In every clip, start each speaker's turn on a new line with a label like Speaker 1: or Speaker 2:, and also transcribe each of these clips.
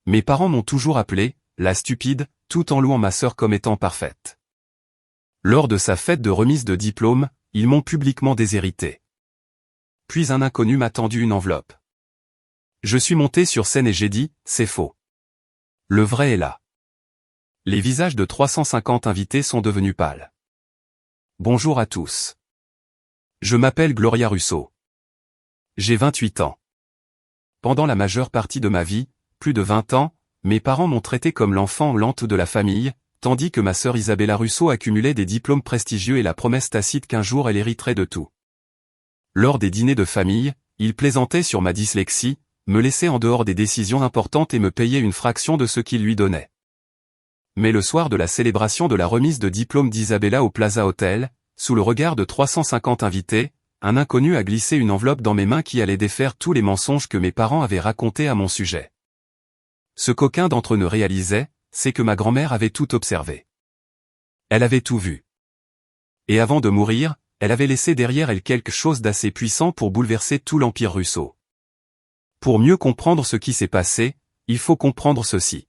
Speaker 1: Mes parents m'ont toujours appelé « la stupide », tout en louant ma sœur comme étant parfaite. Lors de sa fête de remise de diplôme, ils m'ont publiquement déshérité. Puis un inconnu m'a tendu une enveloppe. Je suis monté sur scène et j'ai dit « c'est faux. Le vrai est là ». Les visages de 350 invités sont devenus pâles. Bonjour à tous. Je m'appelle Gloria Russo. J'ai 28 ans. Pendant la majeure partie de ma vie, plus de 20 ans, mes parents m'ont traité comme l'enfant lente de la famille, tandis que ma sœur Isabella Russo accumulait des diplômes prestigieux et la promesse tacite qu'un jour elle hériterait de tout. Lors des dîners de famille, ils plaisantaient sur ma dyslexie, me laissaient en dehors des décisions importantes et me payaient une fraction de ce qu'ils lui donnaient. Mais le soir de la célébration de la remise de diplôme d'Isabella au Plaza Hotel, sous le regard de 350 invités, un inconnu a glissé une enveloppe dans mes mains qui allait défaire tous les mensonges que mes parents avaient racontés à mon sujet. Ce qu'aucun d'entre eux ne réalisait, c'est que ma grand-mère avait tout observé. Elle avait tout vu. Et avant de mourir, elle avait laissé derrière elle quelque chose d'assez puissant pour bouleverser tout l'empire Russo. Pour mieux comprendre ce qui s'est passé, il faut comprendre ceci.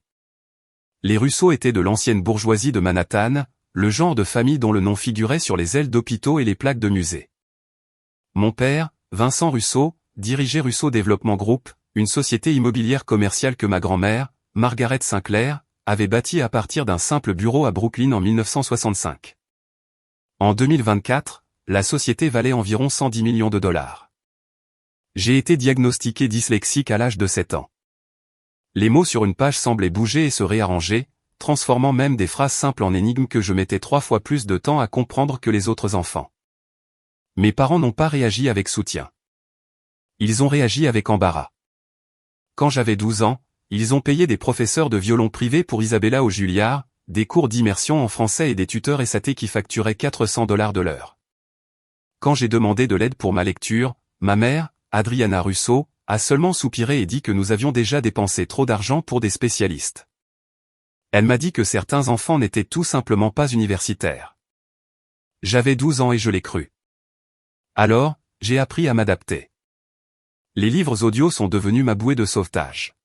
Speaker 1: Les Russo étaient de l'ancienne bourgeoisie de Manhattan, le genre de famille dont le nom figurait sur les ailes d'hôpitaux et les plaques de musées. Mon père, Vincent Russo, dirigeait Russo Development Group, une société immobilière commerciale que ma grand-mère, Margaret Sinclair, avait bâtie à partir d'un simple bureau à Brooklyn en 1965. En 2024, la société valait environ 110 millions de dollars. J'ai été diagnostiqué dyslexique à l'âge de 7 ans. Les mots sur une page semblaient bouger et se réarranger, transformant même des phrases simples en énigmes que je mettais 3 fois plus de temps à comprendre que les autres enfants. Mes parents n'ont pas réagi avec soutien. Ils ont réagi avec embarras. Quand j'avais 12 ans, ils ont payé des professeurs de violon privés pour Isabella au Juilliard, des cours d'immersion en français et des tuteurs SAT qui facturaient $400 de l'heure. Quand j'ai demandé de l'aide pour ma lecture, ma mère, Adriana Russo, a seulement soupiré et dit que nous avions déjà dépensé trop d'argent pour des spécialistes. Elle m'a dit que certains enfants n'étaient tout simplement pas universitaires. J'avais 12 ans et je l'ai cru. Alors, j'ai appris à m'adapter. Les livres audio sont devenus ma bouée de sauvetage.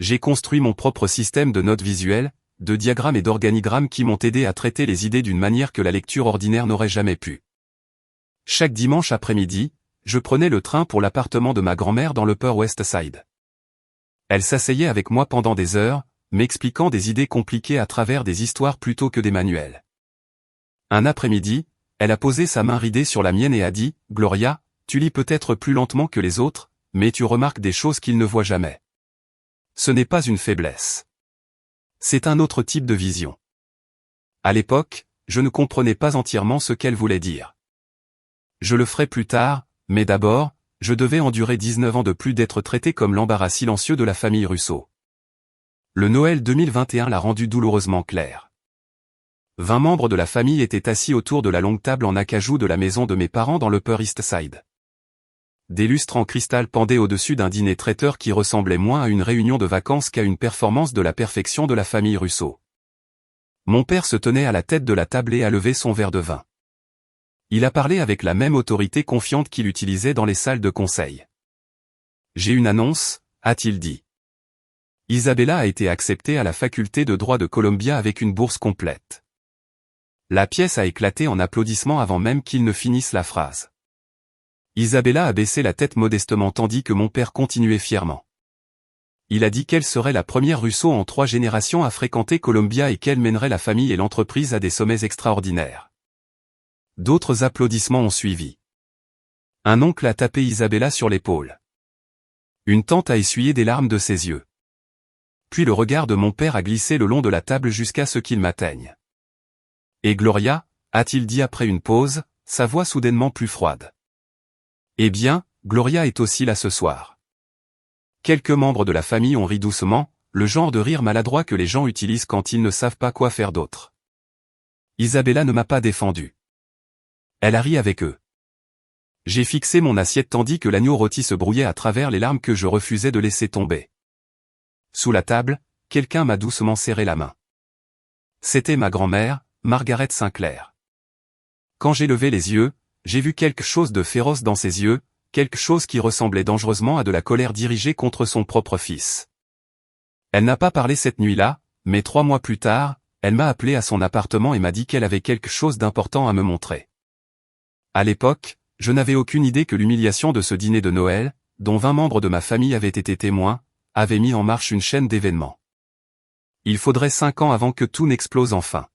Speaker 1: J'ai construit mon propre système de notes visuelles, de diagrammes et d'organigrammes qui m'ont aidé à traiter les idées d'une manière que la lecture ordinaire n'aurait jamais pu. Chaque dimanche après-midi, je prenais le train pour l'appartement de ma grand-mère dans l'Upper West Side. Elle s'asseyait avec moi pendant des heures, m'expliquant des idées compliquées à travers des histoires plutôt que des manuels. Un après-midi, elle a posé sa main ridée sur la mienne et a dit « Gloria, tu lis peut-être plus lentement que les autres, mais tu remarques des choses qu'ils ne voient jamais. Ce n'est pas une faiblesse. C'est un autre type de vision. » À l'époque, je ne comprenais pas entièrement ce qu'elle voulait dire. Je le ferai plus tard, mais d'abord, je devais endurer 19 ans de plus d'être traité comme l'embarras silencieux de la famille Russo. Le Noël 2021 l'a rendu douloureusement clair. 20 membres de la famille étaient assis autour de la longue table en acajou de la maison de mes parents dans l'Upper East Side. Des lustres en cristal pendaient au-dessus d'un dîner traiteur qui ressemblait moins à une réunion de vacances qu'à une performance de la perfection de la famille Russo. Mon père se tenait à la tête de la table et a levé son verre de vin. Il a parlé avec la même autorité confiante qu'il utilisait dans les salles de conseil. « J'ai une annonce », a-t-il dit. Isabella a été acceptée à la faculté de droit de Columbia avec une bourse complète. La pièce a éclaté en applaudissements avant même qu'il ne finisse la phrase. Isabella a baissé la tête modestement tandis que mon père continuait fièrement. Il a dit qu'elle serait la première Russo en 3 générations à fréquenter Columbia et qu'elle mènerait la famille et l'entreprise à des sommets extraordinaires. D'autres applaudissements ont suivi. Un oncle a tapé Isabella sur l'épaule. Une tante a essuyé des larmes de ses yeux. Puis le regard de mon père a glissé le long de la table jusqu'à ce qu'il m'atteigne. « Et Gloria » a-t-il dit après une pause, sa voix soudainement plus froide. « Eh bien, Gloria est aussi là ce soir. » Quelques membres de la famille ont ri doucement, le genre de rire maladroit que les gens utilisent quand ils ne savent pas quoi faire d'autre. Isabella ne m'a pas défendu. Elle a ri avec eux. J'ai fixé mon assiette tandis que l'agneau rôti se brouillait à travers les larmes que je refusais de laisser tomber. Sous la table, quelqu'un m'a doucement serré la main. C'était ma grand-mère, Margaret Sinclair. Quand j'ai levé les yeux, j'ai vu quelque chose de féroce dans ses yeux, quelque chose qui ressemblait dangereusement à de la colère dirigée contre son propre fils. Elle n'a pas parlé cette nuit-là, mais 3 mois plus tard, elle m'a appelé à son appartement et m'a dit qu'elle avait quelque chose d'important à me montrer. À l'époque, je n'avais aucune idée que l'humiliation de ce dîner de Noël, dont 20 membres de ma famille avaient été témoins, avait mis en marche une chaîne d'événements. Il faudrait 5 ans avant que tout n'explose enfin.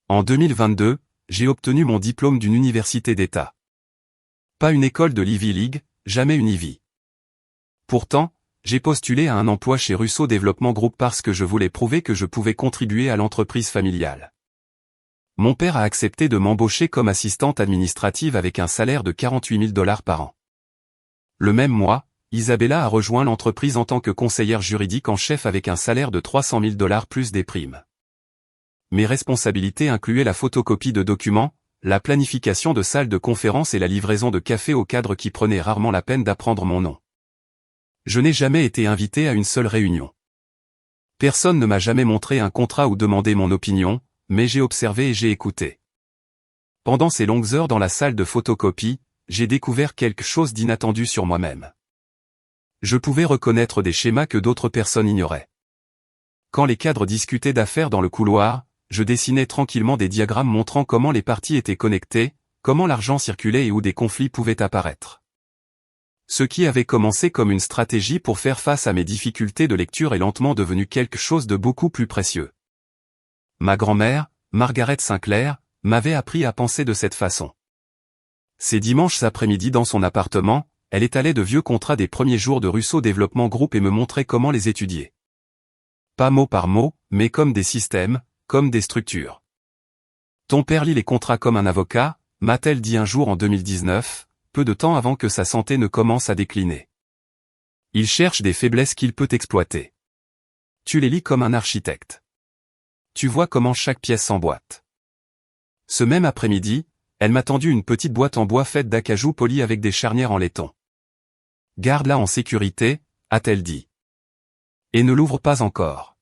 Speaker 1: En 2022, j'ai obtenu mon diplôme d'une université d'État. Pas une école de l'Ivy League, jamais une Ivy. Pourtant, j'ai postulé à un emploi chez Russo Développement Group parce que je voulais prouver que je pouvais contribuer à l'entreprise familiale. Mon père a accepté de m'embaucher comme assistante administrative avec un salaire de 48 000 $ par an. Le même mois, Isabella a rejoint l'entreprise en tant que conseillère juridique en chef avec un salaire de 300 000 $ plus des primes. Mes responsabilités incluaient la photocopie de documents, la planification de salles de conférence et la livraison de café aux cadres qui prenaient rarement la peine d'apprendre mon nom. Je n'ai jamais été invité à une seule réunion. Personne ne m'a jamais montré un contrat ou demandé mon opinion, mais j'ai observé et j'ai écouté. Pendant ces longues heures dans la salle de photocopie, j'ai découvert quelque chose d'inattendu sur moi-même. Je pouvais reconnaître des schémas que d'autres personnes ignoraient. Quand les cadres discutaient d'affaires dans le couloir, je dessinais tranquillement des diagrammes montrant comment les parties étaient connectées, comment l'argent circulait et où des conflits pouvaient apparaître. Ce qui avait commencé comme une stratégie pour faire face à mes difficultés de lecture est lentement devenu quelque chose de beaucoup plus précieux. Ma grand-mère, Margaret Sinclair, m'avait appris à penser de cette façon. Ces dimanches après-midi dans son appartement, elle étalait de vieux contrats des premiers jours de Russo Développement Group et me montrait comment les étudier. Pas mot par mot, mais comme des systèmes, comme des structures. Ton père lit les contrats comme un avocat, m'a-t-elle dit un jour en 2019, peu de temps avant que sa santé ne commence à décliner. Il cherche des faiblesses qu'il peut exploiter. Tu les lis comme un architecte. Tu vois comment chaque pièce s'emboîte. Ce même après-midi, elle m'a tendu une petite boîte en bois faite d'acajou poli avec des charnières en laiton. Garde-la en sécurité, a-t-elle dit. Et ne l'ouvre pas encore.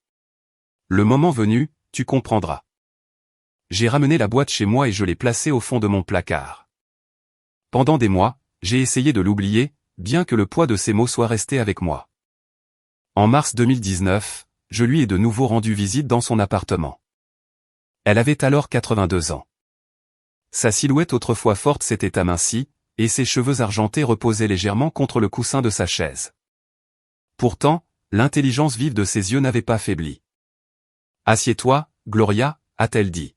Speaker 1: Le moment venu, tu comprendras. J'ai ramené la boîte chez moi et je l'ai placée au fond de mon placard. Pendant des mois, j'ai essayé de l'oublier, bien que le poids de ces mots soit resté avec moi. En mars 2019, je lui ai de nouveau rendu visite dans son appartement. Elle avait alors 82 ans. Sa silhouette autrefois forte s'était amincie, et ses cheveux argentés reposaient légèrement contre le coussin de sa chaise. Pourtant, l'intelligence vive de ses yeux n'avait pas faibli. « Assieds-toi, Gloria », a-t-elle dit.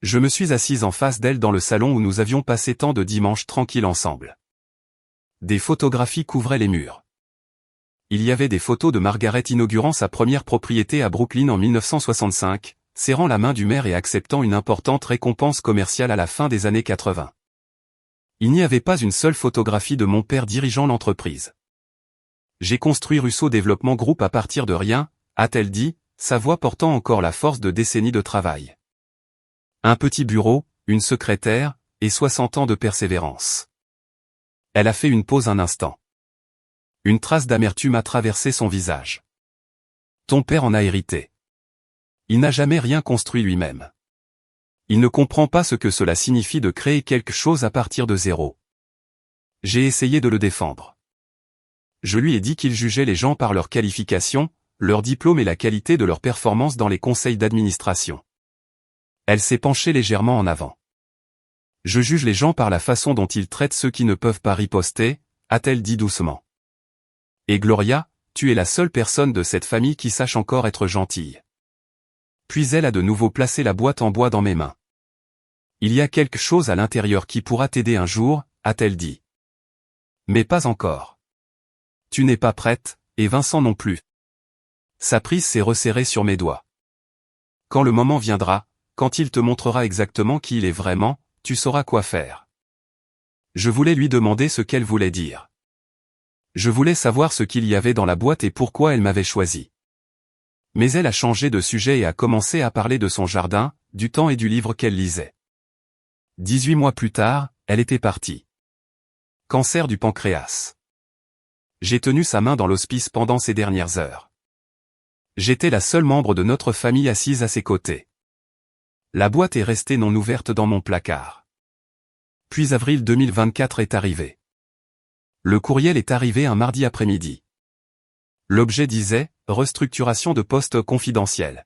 Speaker 1: Je me suis assise en face d'elle dans le salon où nous avions passé tant de dimanches tranquilles ensemble. Des photographies couvraient les murs. Il y avait des photos de Margaret inaugurant sa première propriété à Brooklyn en 1965, serrant la main du maire et acceptant une importante récompense commerciale à la fin des années 80. Il n'y avait pas une seule photographie de mon père dirigeant l'entreprise. J'ai construit Russo Développement Group à partir de rien, a-t-elle dit, sa voix portant encore la force de décennies de travail. Un petit bureau, une secrétaire, et 60 ans de persévérance. Elle a fait une pause un instant. Une trace d'amertume a traversé son visage. Ton père en a hérité. Il n'a jamais rien construit lui-même. Il ne comprend pas ce que cela signifie de créer quelque chose à partir de zéro. J'ai essayé de le défendre. Je lui ai dit qu'il jugeait les gens par leurs qualifications, leur diplôme et la qualité de leur performance dans les conseils d'administration. Elle s'est penchée légèrement en avant. Je juge les gens par la façon dont ils traitent ceux qui ne peuvent pas riposter, a-t-elle dit doucement. Et Gloria, tu es la seule personne de cette famille qui sache encore être gentille. Puis elle a de nouveau placé la boîte en bois dans mes mains. Il y a quelque chose à l'intérieur qui pourra t'aider un jour, a-t-elle dit. Mais pas encore. Tu n'es pas prête, et Vincent non plus. Sa prise s'est resserrée sur mes doigts. Quand le moment viendra, quand il te montrera exactement qui il est vraiment, tu sauras quoi faire. Je voulais lui demander ce qu'elle voulait dire. Je voulais savoir ce qu'il y avait dans la boîte et pourquoi elle m'avait choisi. Mais elle a changé de sujet et a commencé à parler de son jardin, du temps et du livre qu'elle lisait. 18 mois plus tard, elle était partie. Cancer du pancréas. J'ai tenu sa main dans l'hospice pendant ces dernières heures. J'étais la seule membre de notre famille assise à ses côtés. La boîte est restée non ouverte dans mon placard. Puis avril 2024 est arrivé. Le courriel est arrivé un mardi après-midi. L'objet disait « Restructuration de poste confidentiel ».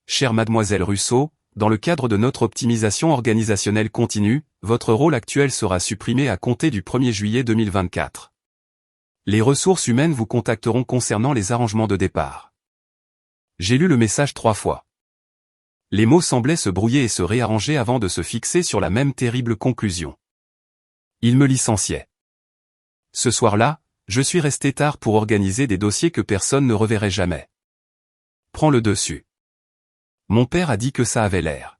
Speaker 1: Chère mademoiselle Russo, dans le cadre de notre optimisation organisationnelle continue, votre rôle actuel sera supprimé à compter du 1er juillet 2024. Les ressources humaines vous contacteront concernant les arrangements de départ. J'ai lu le message 3 fois. Les mots semblaient se brouiller et se réarranger avant de se fixer sur la même terrible conclusion. Il me licenciait. Ce soir-là, je suis resté tard pour organiser des dossiers que personne ne reverrait jamais. Prends le dessus. Mon père a dit que ça avait l'air.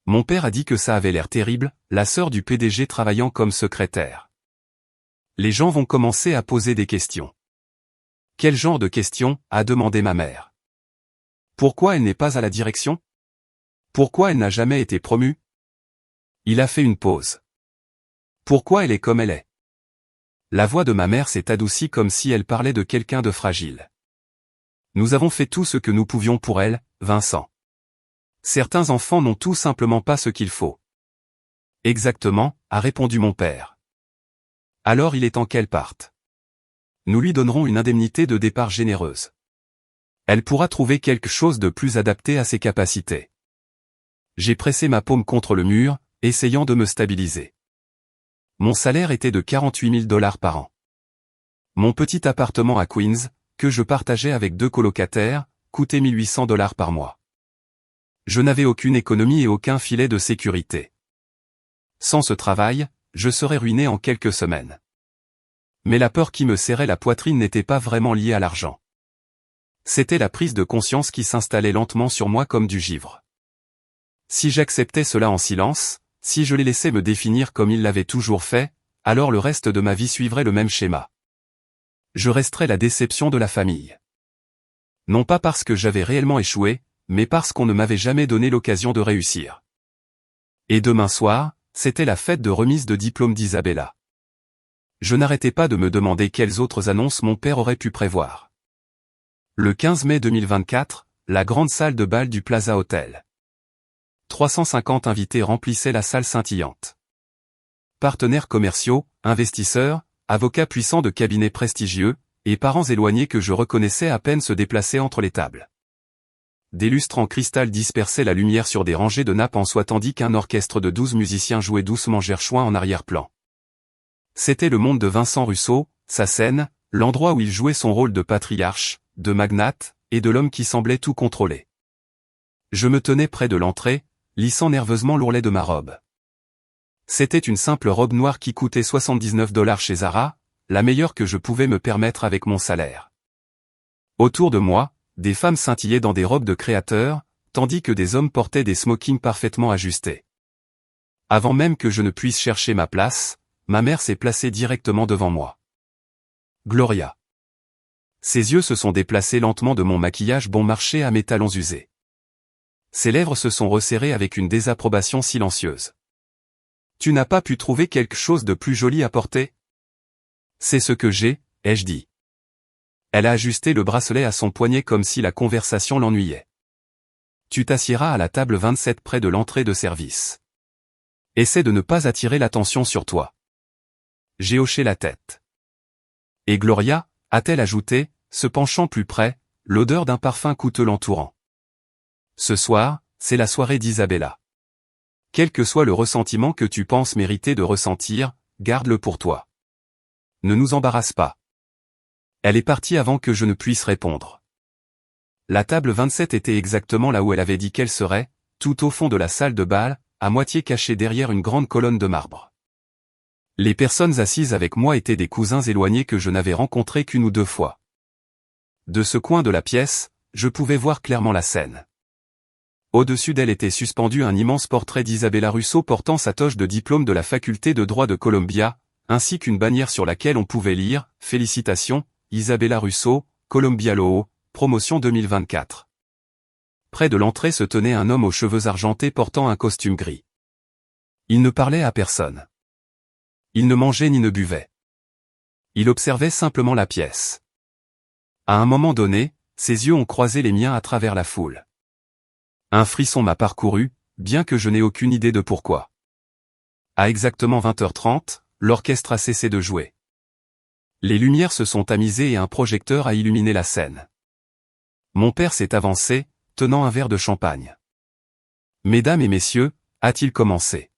Speaker 1: Mon père a dit que ça avait l'air terrible, la sœur du PDG travaillant comme secrétaire. Les gens vont commencer à poser des questions. Quel genre de questions, a demandé ma mère. Pourquoi elle n'est pas à la direction? Pourquoi elle n'a jamais été promue? Il a fait une pause. Pourquoi elle est comme elle est? La voix de ma mère s'est adoucie comme si elle parlait de quelqu'un de fragile. Nous avons fait tout ce que nous pouvions pour elle, Vincent. Certains enfants n'ont tout simplement pas ce qu'il faut. Exactement, a répondu mon père. Alors il est temps qu'elle parte. Nous lui donnerons une indemnité de départ généreuse. Elle pourra trouver quelque chose de plus adapté à ses capacités. J'ai pressé ma paume contre le mur, essayant de me stabiliser. Mon salaire était de 48 000 $ par an. Mon petit appartement à Queens, que je partageais avec 2 colocataires, coûtait 1 800 $ par mois. Je n'avais aucune économie et aucun filet de sécurité. Sans ce travail, je serais ruiné en quelques semaines. Mais la peur qui me serrait la poitrine n'était pas vraiment liée à l'argent. C'était la prise de conscience qui s'installait lentement sur moi comme du givre. Si j'acceptais cela en silence, si je les laissais me définir comme ils l'avaient toujours fait, alors le reste de ma vie suivrait le même schéma. Je resterais la déception de la famille. Non pas parce que j'avais réellement échoué, mais parce qu'on ne m'avait jamais donné l'occasion de réussir. Et demain soir, c'était la fête de remise de diplôme d'Isabella. Je n'arrêtais pas de me demander quelles autres annonces mon père aurait pu prévoir. Le 15 mai 2024, la grande salle de bal du Plaza Hotel. 350 invités remplissaient la salle scintillante. Partenaires commerciaux, investisseurs, avocats puissants de cabinets prestigieux, et parents éloignés que je reconnaissais à peine se déplacer entre les tables. Des lustres en cristal dispersaient la lumière sur des rangées de nappes en soie tandis qu'un orchestre de 12 musiciens jouait doucement Gershwin en arrière-plan. C'était le monde de Vincent Russo, sa scène, l'endroit où il jouait son rôle de patriarche, de magnate, et de l'homme qui semblait tout contrôler. Je me tenais près de l'entrée, lissant nerveusement l'ourlet de ma robe. C'était une simple robe noire qui coûtait 79 $ chez Zara, la meilleure que je pouvais me permettre avec mon salaire. Autour de moi, des femmes scintillaient dans des robes de créateurs, tandis que des hommes portaient des smokings parfaitement ajustés. Avant même que je ne puisse chercher ma place, ma mère s'est placée directement devant moi. Gloria. Ses yeux se sont déplacés lentement de mon maquillage bon marché à mes talons usés. Ses lèvres se sont resserrées avec une désapprobation silencieuse. Tu n'as pas pu trouver quelque chose de plus joli à porter? C'est ce que j'ai, ai-je dit. Elle a ajusté le bracelet à son poignet comme si la conversation l'ennuyait. Tu t'assiéras à la table 27 près de l'entrée de service. Essaie de ne pas attirer l'attention sur toi. J'ai hoché la tête. Et Gloria, a-t-elle ajouté, se penchant plus près, l'odeur d'un parfum coûteux l'entourant. Ce soir, c'est la soirée d'Isabella. Quel que soit le ressentiment que tu penses mériter de ressentir, garde-le pour toi. Ne nous embarrasse pas. Elle est partie avant que je ne puisse répondre. La table 27 était exactement là où elle avait dit qu'elle serait, tout au fond de la salle de bal, à moitié cachée derrière une grande colonne de marbre. Les personnes assises avec moi étaient des cousins éloignés que je n'avais rencontrés qu'une ou deux fois. De ce coin de la pièce, je pouvais voir clairement la scène. Au-dessus d'elle était suspendu un immense portrait d'Isabella Russo portant sa toge de diplôme de la faculté de droit de Columbia, ainsi qu'une bannière sur laquelle on pouvait lire « Félicitations, Isabella Russo, Columbia Law, promotion 2024 ». Près de l'entrée se tenait un homme aux cheveux argentés portant un costume gris. Il ne parlait à personne. Il ne mangeait ni ne buvait. Il observait simplement la pièce. À un moment donné, ses yeux ont croisé les miens à travers la foule. Un frisson m'a parcouru, bien que je n'ai aucune idée de pourquoi. À exactement 20h30, l'orchestre a cessé de jouer. Les lumières se sont tamisées et un projecteur a illuminé la scène. Mon père s'est avancé, tenant un verre de champagne. Mesdames et messieurs, a-t-il commencé.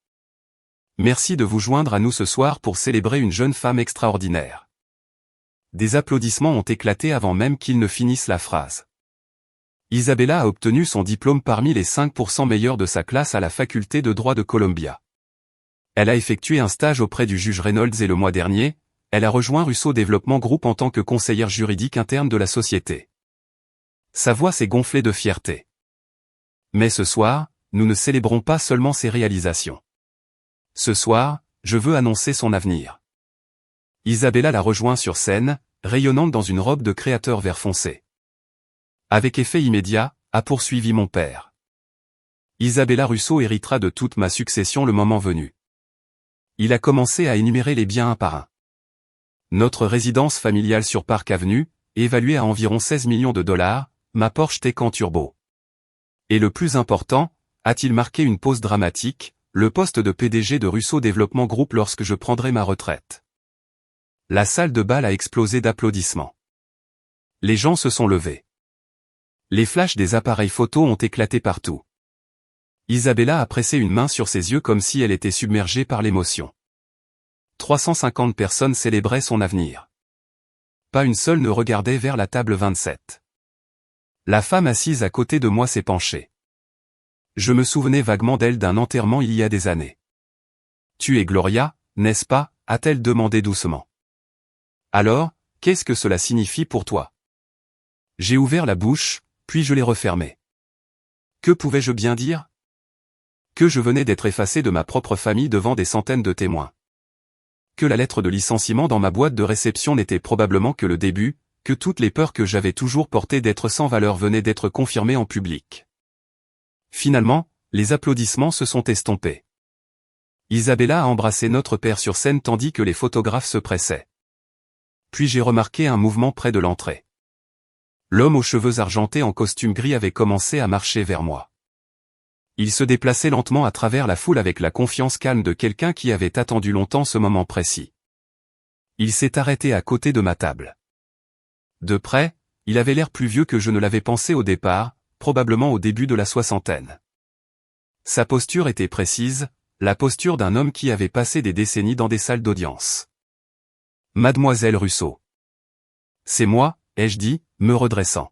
Speaker 1: Merci de vous joindre à nous ce soir pour célébrer une jeune femme extraordinaire. Des applaudissements ont éclaté avant même qu'il ne finisse la phrase. Isabella a obtenu son diplôme parmi les 5% meilleurs de sa classe à la faculté de droit de Columbia. Elle a effectué un stage auprès du juge Reynolds et le mois dernier, elle a rejoint Russo Développement Group en tant que conseillère juridique interne de la société. Sa voix s'est gonflée de fierté. Mais ce soir, nous ne célébrons pas seulement ses réalisations. Ce soir, je veux annoncer son avenir. Isabella la rejoint sur scène, rayonnante dans une robe de créateur vert foncé. Avec effet immédiat, a poursuivi mon père. Isabella Russo héritera de toute ma succession le moment venu. Il a commencé à énumérer les biens un par un. Notre résidence familiale sur Park Avenue, évaluée à environ 16 millions de dollars, ma Porsche Taycan Turbo. Et le plus important, a-t-il marqué une pause dramatique, le poste de PDG de Russo Développement Group lorsque je prendrai ma retraite. La salle de bal a explosé d'applaudissements. Les gens se sont levés. Les flashs des appareils photo ont éclaté partout. Isabella a pressé une main sur ses yeux comme si elle était submergée par l'émotion. 350 personnes célébraient son avenir. Pas une seule ne regardait vers la table 27. La femme assise à côté de moi s'est penchée. Je me souvenais vaguement d'elle d'un enterrement il y a des années. « Tu es Gloria, n'est-ce pas ?» a-t-elle demandé doucement. « Alors, qu'est-ce que cela signifie pour toi ?» J'ai ouvert la bouche, puis je l'ai refermée. Que pouvais-je bien dire? Que je venais d'être effacé de ma propre famille devant des centaines de témoins. Que la lettre de licenciement dans ma boîte de réception n'était probablement que le début, que toutes les peurs que j'avais toujours portées d'être sans valeur venaient d'être confirmées en public. Finalement, les applaudissements se sont estompés. Isabella a embrassé notre père sur scène tandis que les photographes se pressaient. Puis j'ai remarqué un mouvement près de l'entrée. L'homme aux cheveux argentés en costume gris avait commencé à marcher vers moi. Il se déplaçait lentement à travers la foule avec la confiance calme de quelqu'un qui avait attendu longtemps ce moment précis. Il s'est arrêté à côté de ma table. De près, il avait l'air plus vieux que je ne l'avais pensé au départ, probablement au début de la soixantaine. Sa posture était précise, la posture d'un homme qui avait passé des décennies dans des salles d'audience. « Mademoiselle Russo. »« C'est moi, » ai-je dit, me redressant.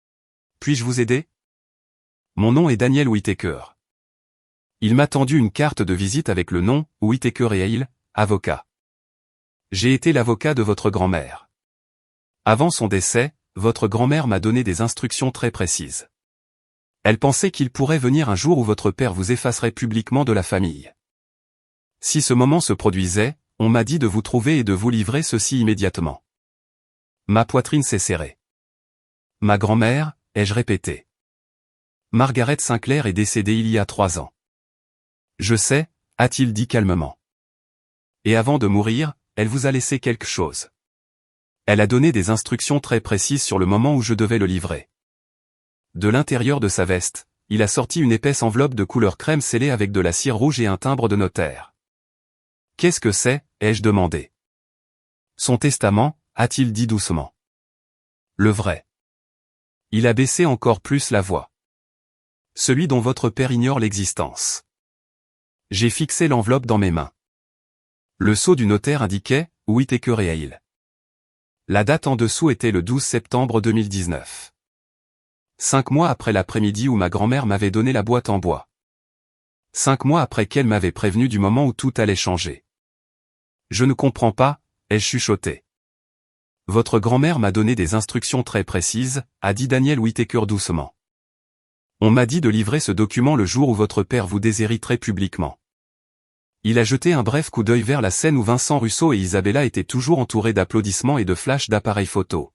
Speaker 1: « Puis-je vous aider ?» Mon nom est Daniel Whittaker. Il m'a tendu une carte de visite avec le nom, Whittaker et Hale, avocat. J'ai été l'avocat de votre grand-mère. Avant son décès, votre grand-mère m'a donné des instructions très précises. Elle pensait qu'il pourrait venir un jour où votre père vous effacerait publiquement de la famille. Si ce moment se produisait, on m'a dit de vous trouver et de vous livrer ceci immédiatement. Ma poitrine s'est serrée. Ma grand-mère, ai-je répété. Margaret Sinclair est décédée il y a 3 ans. Je sais, a-t-il dit calmement. Et avant de mourir, elle vous a laissé quelque chose. Elle a donné des instructions très précises sur le moment où je devais le livrer. De l'intérieur de sa veste, il a sorti une épaisse enveloppe de couleur crème scellée avec de la cire rouge et un timbre de notaire. Qu'est-ce que c'est, ai-je demandé. Son testament, a-t-il dit doucement. Le vrai. Il a baissé encore plus la voix. Celui dont votre père ignore l'existence. J'ai fixé l'enveloppe dans mes mains. Le sceau du notaire indiquait « Whittaker et Hale ». La date en dessous était le 12 septembre 2019. 5 mois après l'après-midi où ma grand-mère m'avait donné la boîte en bois. 5 mois après qu'elle m'avait prévenu du moment où tout allait changer. Je ne comprends pas, ai-je chuchoté. Votre grand-mère m'a donné des instructions très précises, a dit Daniel Whittaker doucement. On m'a dit de livrer ce document le jour où votre père vous déshériterait publiquement. Il a jeté un bref coup d'œil vers la scène où Vincent Russo et Isabella étaient toujours entourés d'applaudissements et de flashs d'appareils photo.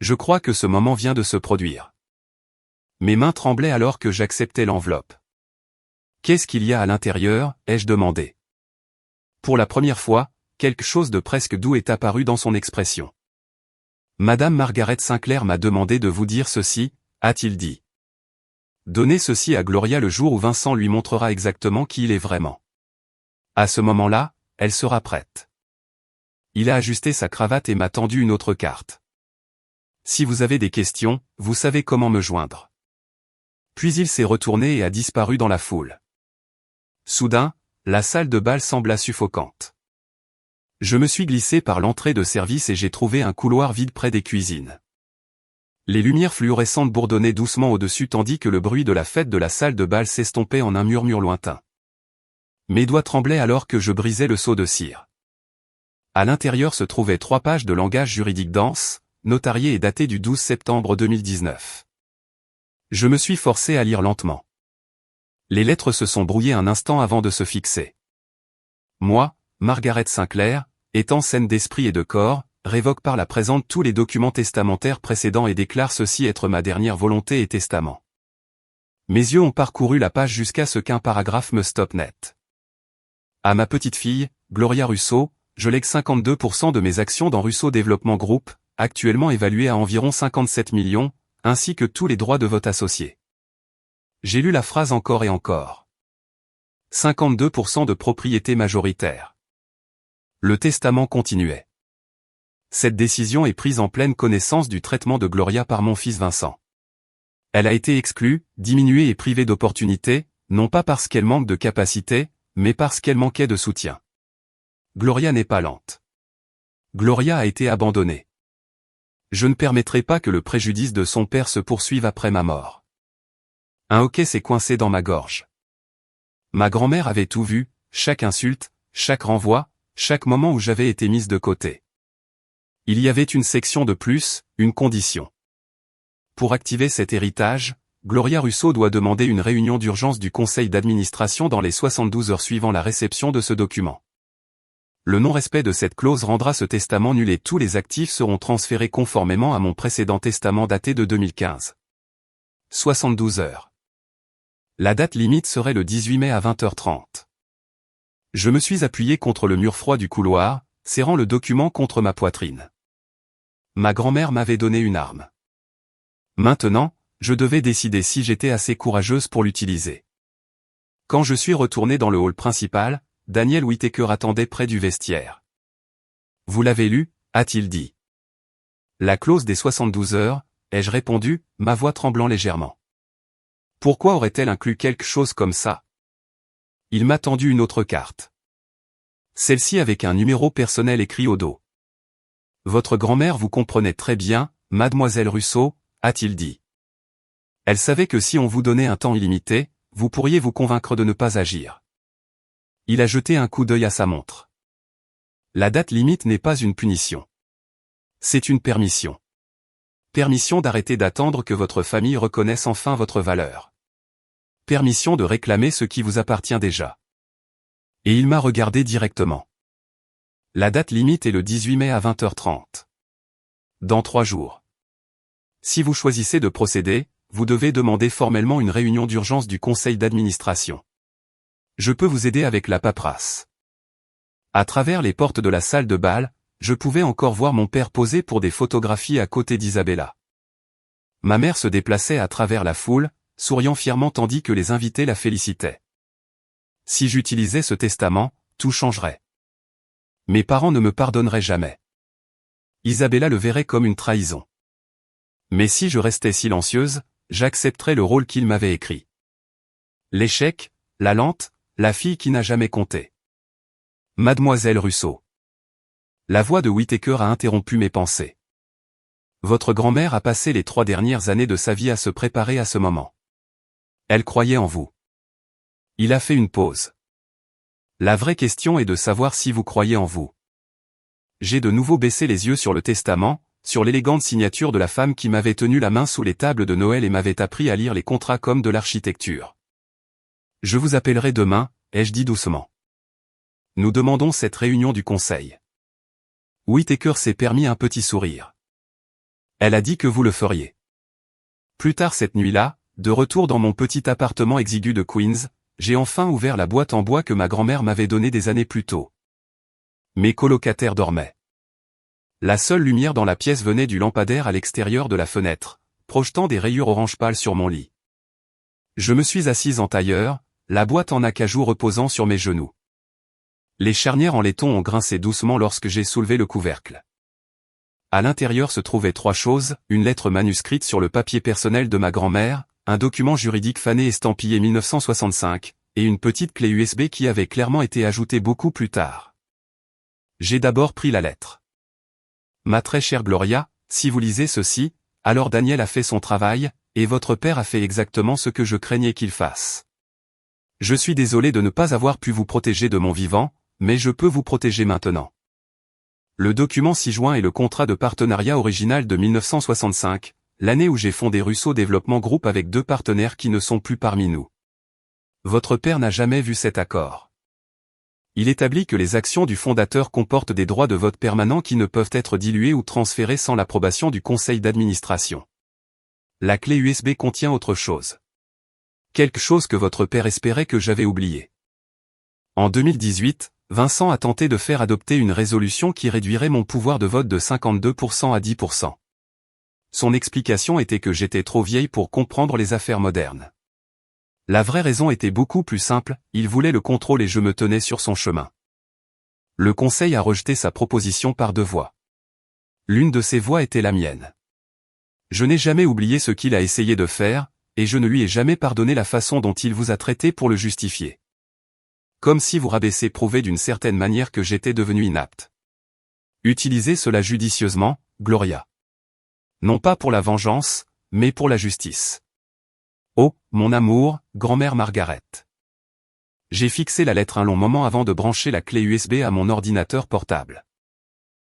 Speaker 1: Je crois que ce moment vient de se produire. Mes mains tremblaient alors que j'acceptais l'enveloppe. Qu'est-ce qu'il y a à l'intérieur, ai-je demandé. Pour la première fois, quelque chose de presque doux est apparu dans son expression. Madame Margaret Sinclair m'a demandé de vous dire ceci, a-t-il dit. Donnez ceci à Gloria le jour où Vincent lui montrera exactement qui il est vraiment. À ce moment-là, elle sera prête. il a ajusté sa cravate et m'a tendu une autre carte. Si vous avez des questions, vous savez comment me joindre. Puis il s'est retourné et a disparu dans la foule. Soudain, la salle de bal sembla suffocante. Je me suis glissé par l'entrée de service et j'ai trouvé un couloir vide près des cuisines. Les lumières fluorescentes bourdonnaient doucement au-dessus tandis que le bruit de la fête de la salle de bal s'estompait en un murmure lointain. Mes doigts tremblaient alors que je brisais le seau de cire. À l'intérieur se trouvaient 3 pages de langage juridique dense, notarié et daté du 12 septembre 2019. Je me suis forcé à lire lentement. Les lettres se sont brouillées un instant avant de se fixer. Moi, Margaret Sinclair, étant saine d'esprit et de corps, révoque par la présente tous les documents testamentaires précédents et déclare ceci être ma dernière volonté et testament. Mes yeux ont parcouru la page jusqu'à ce qu'un paragraphe me stoppe net. À ma petite fille, Gloria Russo, je lègue 52% de mes actions dans Russo Développement Group, actuellement évaluées à environ 57 millions, ainsi que tous les droits de vote associés. J'ai lu la phrase encore et encore. 52% de propriété majoritaire. Le testament continuait. Cette décision est prise en pleine connaissance du traitement de Gloria par mon fils Vincent. Elle a été exclue, diminuée et privée d'opportunités, non pas parce qu'elle manque de capacité, mais parce qu'elle manquait de soutien. Gloria n'est pas lente. Gloria a été abandonnée. Je ne permettrai pas que le préjudice de son père se poursuive après ma mort. Un hoquet s'est coincé dans ma gorge. Ma grand-mère avait tout vu, chaque insulte, chaque renvoi, chaque moment où j'avais été mise de côté. Il y avait une section de plus, une condition. Pour activer cet héritage, Gloria Russo doit demander une réunion d'urgence du conseil d'administration dans les 72 heures suivant la réception de ce document. Le non-respect de cette clause rendra ce testament nul et tous les actifs seront transférés conformément à mon précédent testament daté de 2015. 72 heures. La date limite serait le 18 mai à 20h30. Je me suis appuyé contre le mur froid du couloir, serrant le document contre ma poitrine. Ma grand-mère m'avait donné une arme. Maintenant, je devais décider si j'étais assez courageuse pour l'utiliser. Quand je suis retourné dans le hall principal, Daniel Whittaker attendait près du vestiaire. « Vous l'avez lu » a-t-il dit. « La clause des 72 heures » ai-je répondu, ma voix tremblant légèrement. Pourquoi aurait-elle inclus quelque chose comme ça? Il m'a tendu une autre carte. Celle-ci avec un numéro personnel écrit au dos. « Votre grand-mère vous comprenait très bien, mademoiselle Russo » a-t-il dit. Elle savait que si on vous donnait un temps illimité, vous pourriez vous convaincre de ne pas agir. Il a jeté un coup d'œil à sa montre. La date limite n'est pas une punition. C'est une permission. Permission d'arrêter d'attendre que votre famille reconnaisse enfin votre valeur. Permission de réclamer ce qui vous appartient déjà. Et il m'a regardé directement. La date limite est le 18 mai à 20h30. Dans 3 jours. Si vous choisissez de procéder, vous devez demander formellement une réunion d'urgence du conseil d'administration. Je peux vous aider avec la paperasse. À travers les portes de la salle de bal, je pouvais encore voir mon père poser pour des photographies à côté d'Isabella. Ma mère se déplaçait à travers la foule, souriant fièrement tandis que les invités la félicitaient. Si j'utilisais ce testament, tout changerait. Mes parents ne me pardonneraient jamais. Isabella le verrait comme une trahison. Mais si je restais silencieuse, j'accepterais le rôle qu'il m'avait écrit. L'échec, la lente, la fille qui n'a jamais compté. Mademoiselle Russo. La voix de Whittaker a interrompu mes pensées. Votre grand-mère a passé les 3 dernières années de sa vie à se préparer à ce moment. Elle croyait en vous. Il a fait une pause. La vraie question est de savoir si vous croyez en vous. J'ai de nouveau baissé les yeux sur le testament, sur l'élégante signature de la femme qui m'avait tenu la main sous les tables de Noël et m'avait appris à lire les contrats comme de l'architecture. Je vous appellerai demain, ai-je dit doucement. Nous demandons cette réunion du conseil. Whittaker s'est permis un petit sourire. Elle a dit que vous le feriez. Plus tard cette nuit-là, de retour dans mon petit appartement exigu de Queens, j'ai enfin ouvert la boîte en bois que ma grand-mère m'avait donnée des années plus tôt. Mes colocataires dormaient. La seule lumière dans la pièce venait du lampadaire à l'extérieur de la fenêtre, projetant des rayures orange pâle sur mon lit. Je me suis assise en tailleur, la boîte en acajou reposant sur mes genoux. Les charnières en laiton ont grincé doucement lorsque j'ai soulevé le couvercle. À l'intérieur se trouvaient 3 choses, une lettre manuscrite sur le papier personnel de ma grand-mère, un document juridique fané estampillé 1965, et une petite clé USB qui avait clairement été ajoutée beaucoup plus tard. J'ai d'abord pris la lettre. Ma très chère Gloria, si vous lisez ceci, alors Daniel a fait son travail, et votre père a fait exactement ce que je craignais qu'il fasse. Je suis désolé de ne pas avoir pu vous protéger de mon vivant, mais je peux vous protéger maintenant. Le document ci-joint est le contrat de partenariat original de 1965, l'année où j'ai fondé Russo Développement Group avec 2 partenaires qui ne sont plus parmi nous. Votre père n'a jamais vu cet accord. Il établit que les actions du fondateur comportent des droits de vote permanents qui ne peuvent être dilués ou transférés sans l'approbation du conseil d'administration. La clé USB contient autre chose. Quelque chose que votre père espérait que j'avais oublié. En 2018, Vincent a tenté de faire adopter une résolution qui réduirait mon pouvoir de vote de 52% à 10%. Son explication était que j'étais trop vieille pour comprendre les affaires modernes. La vraie raison était beaucoup plus simple, il voulait le contrôle et je me tenais sur son chemin. Le conseil a rejeté sa proposition par 2 voix. L'une de ces voix était la mienne. Je n'ai jamais oublié ce qu'il a essayé de faire, et je ne lui ai jamais pardonné la façon dont il vous a traité pour le justifier. Comme si vous rabaissez prouvé d'une certaine manière que j'étais devenu inapte. Utilisez cela judicieusement, Gloria. Non pas pour la vengeance, mais pour la justice. Oh, mon amour, grand-mère Margaret. J'ai fixé la lettre un long moment avant de brancher la clé USB à mon ordinateur portable.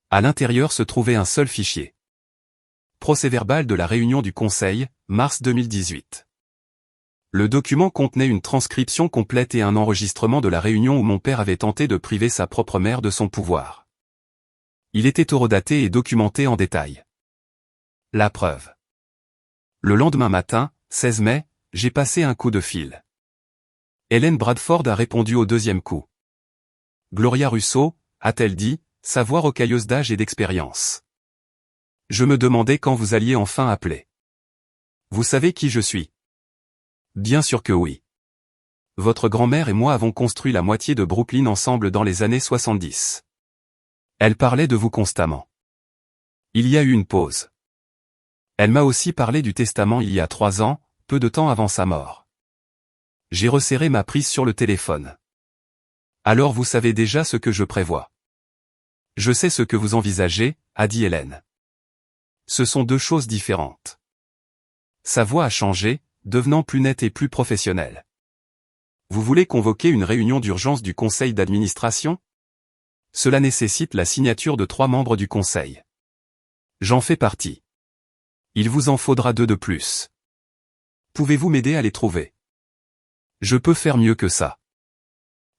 Speaker 1: À l'intérieur se trouvait un seul fichier. Procès-verbal de la réunion du Conseil, mars 2018. Le document contenait une transcription complète et un enregistrement de la réunion où mon père avait tenté de priver sa propre mère de son pouvoir. Il était horodaté et documenté en détail. La preuve. Le lendemain matin, 16 mai, j'ai passé un coup de fil. Hélène Bradford a répondu au 2e coup. Gloria Russo, a-t-elle dit, sa voix rocailleuse d'âge et d'expérience. Je me demandais quand vous alliez enfin appeler. Vous savez qui je suis? Bien sûr que oui. Votre grand-mère et moi avons construit la moitié de Brooklyn ensemble dans les années 70. Elle parlait de vous constamment. Il y a eu une pause. Elle m'a aussi parlé du testament il y a 3 ans, peu de temps avant sa mort. J'ai resserré ma prise sur le téléphone. Alors vous savez déjà ce que je prévois. Je sais ce que vous envisagez, a dit Hélène. Ce sont 2 choses différentes. Sa voix a changé, devenant plus nette et plus professionnelle. Vous voulez convoquer une réunion d'urgence du conseil d'administration? Cela nécessite la signature de 3 membres du conseil. J'en fais partie. Il vous en faudra 2 de plus. Pouvez-vous m'aider à les trouver? Je peux faire mieux que ça.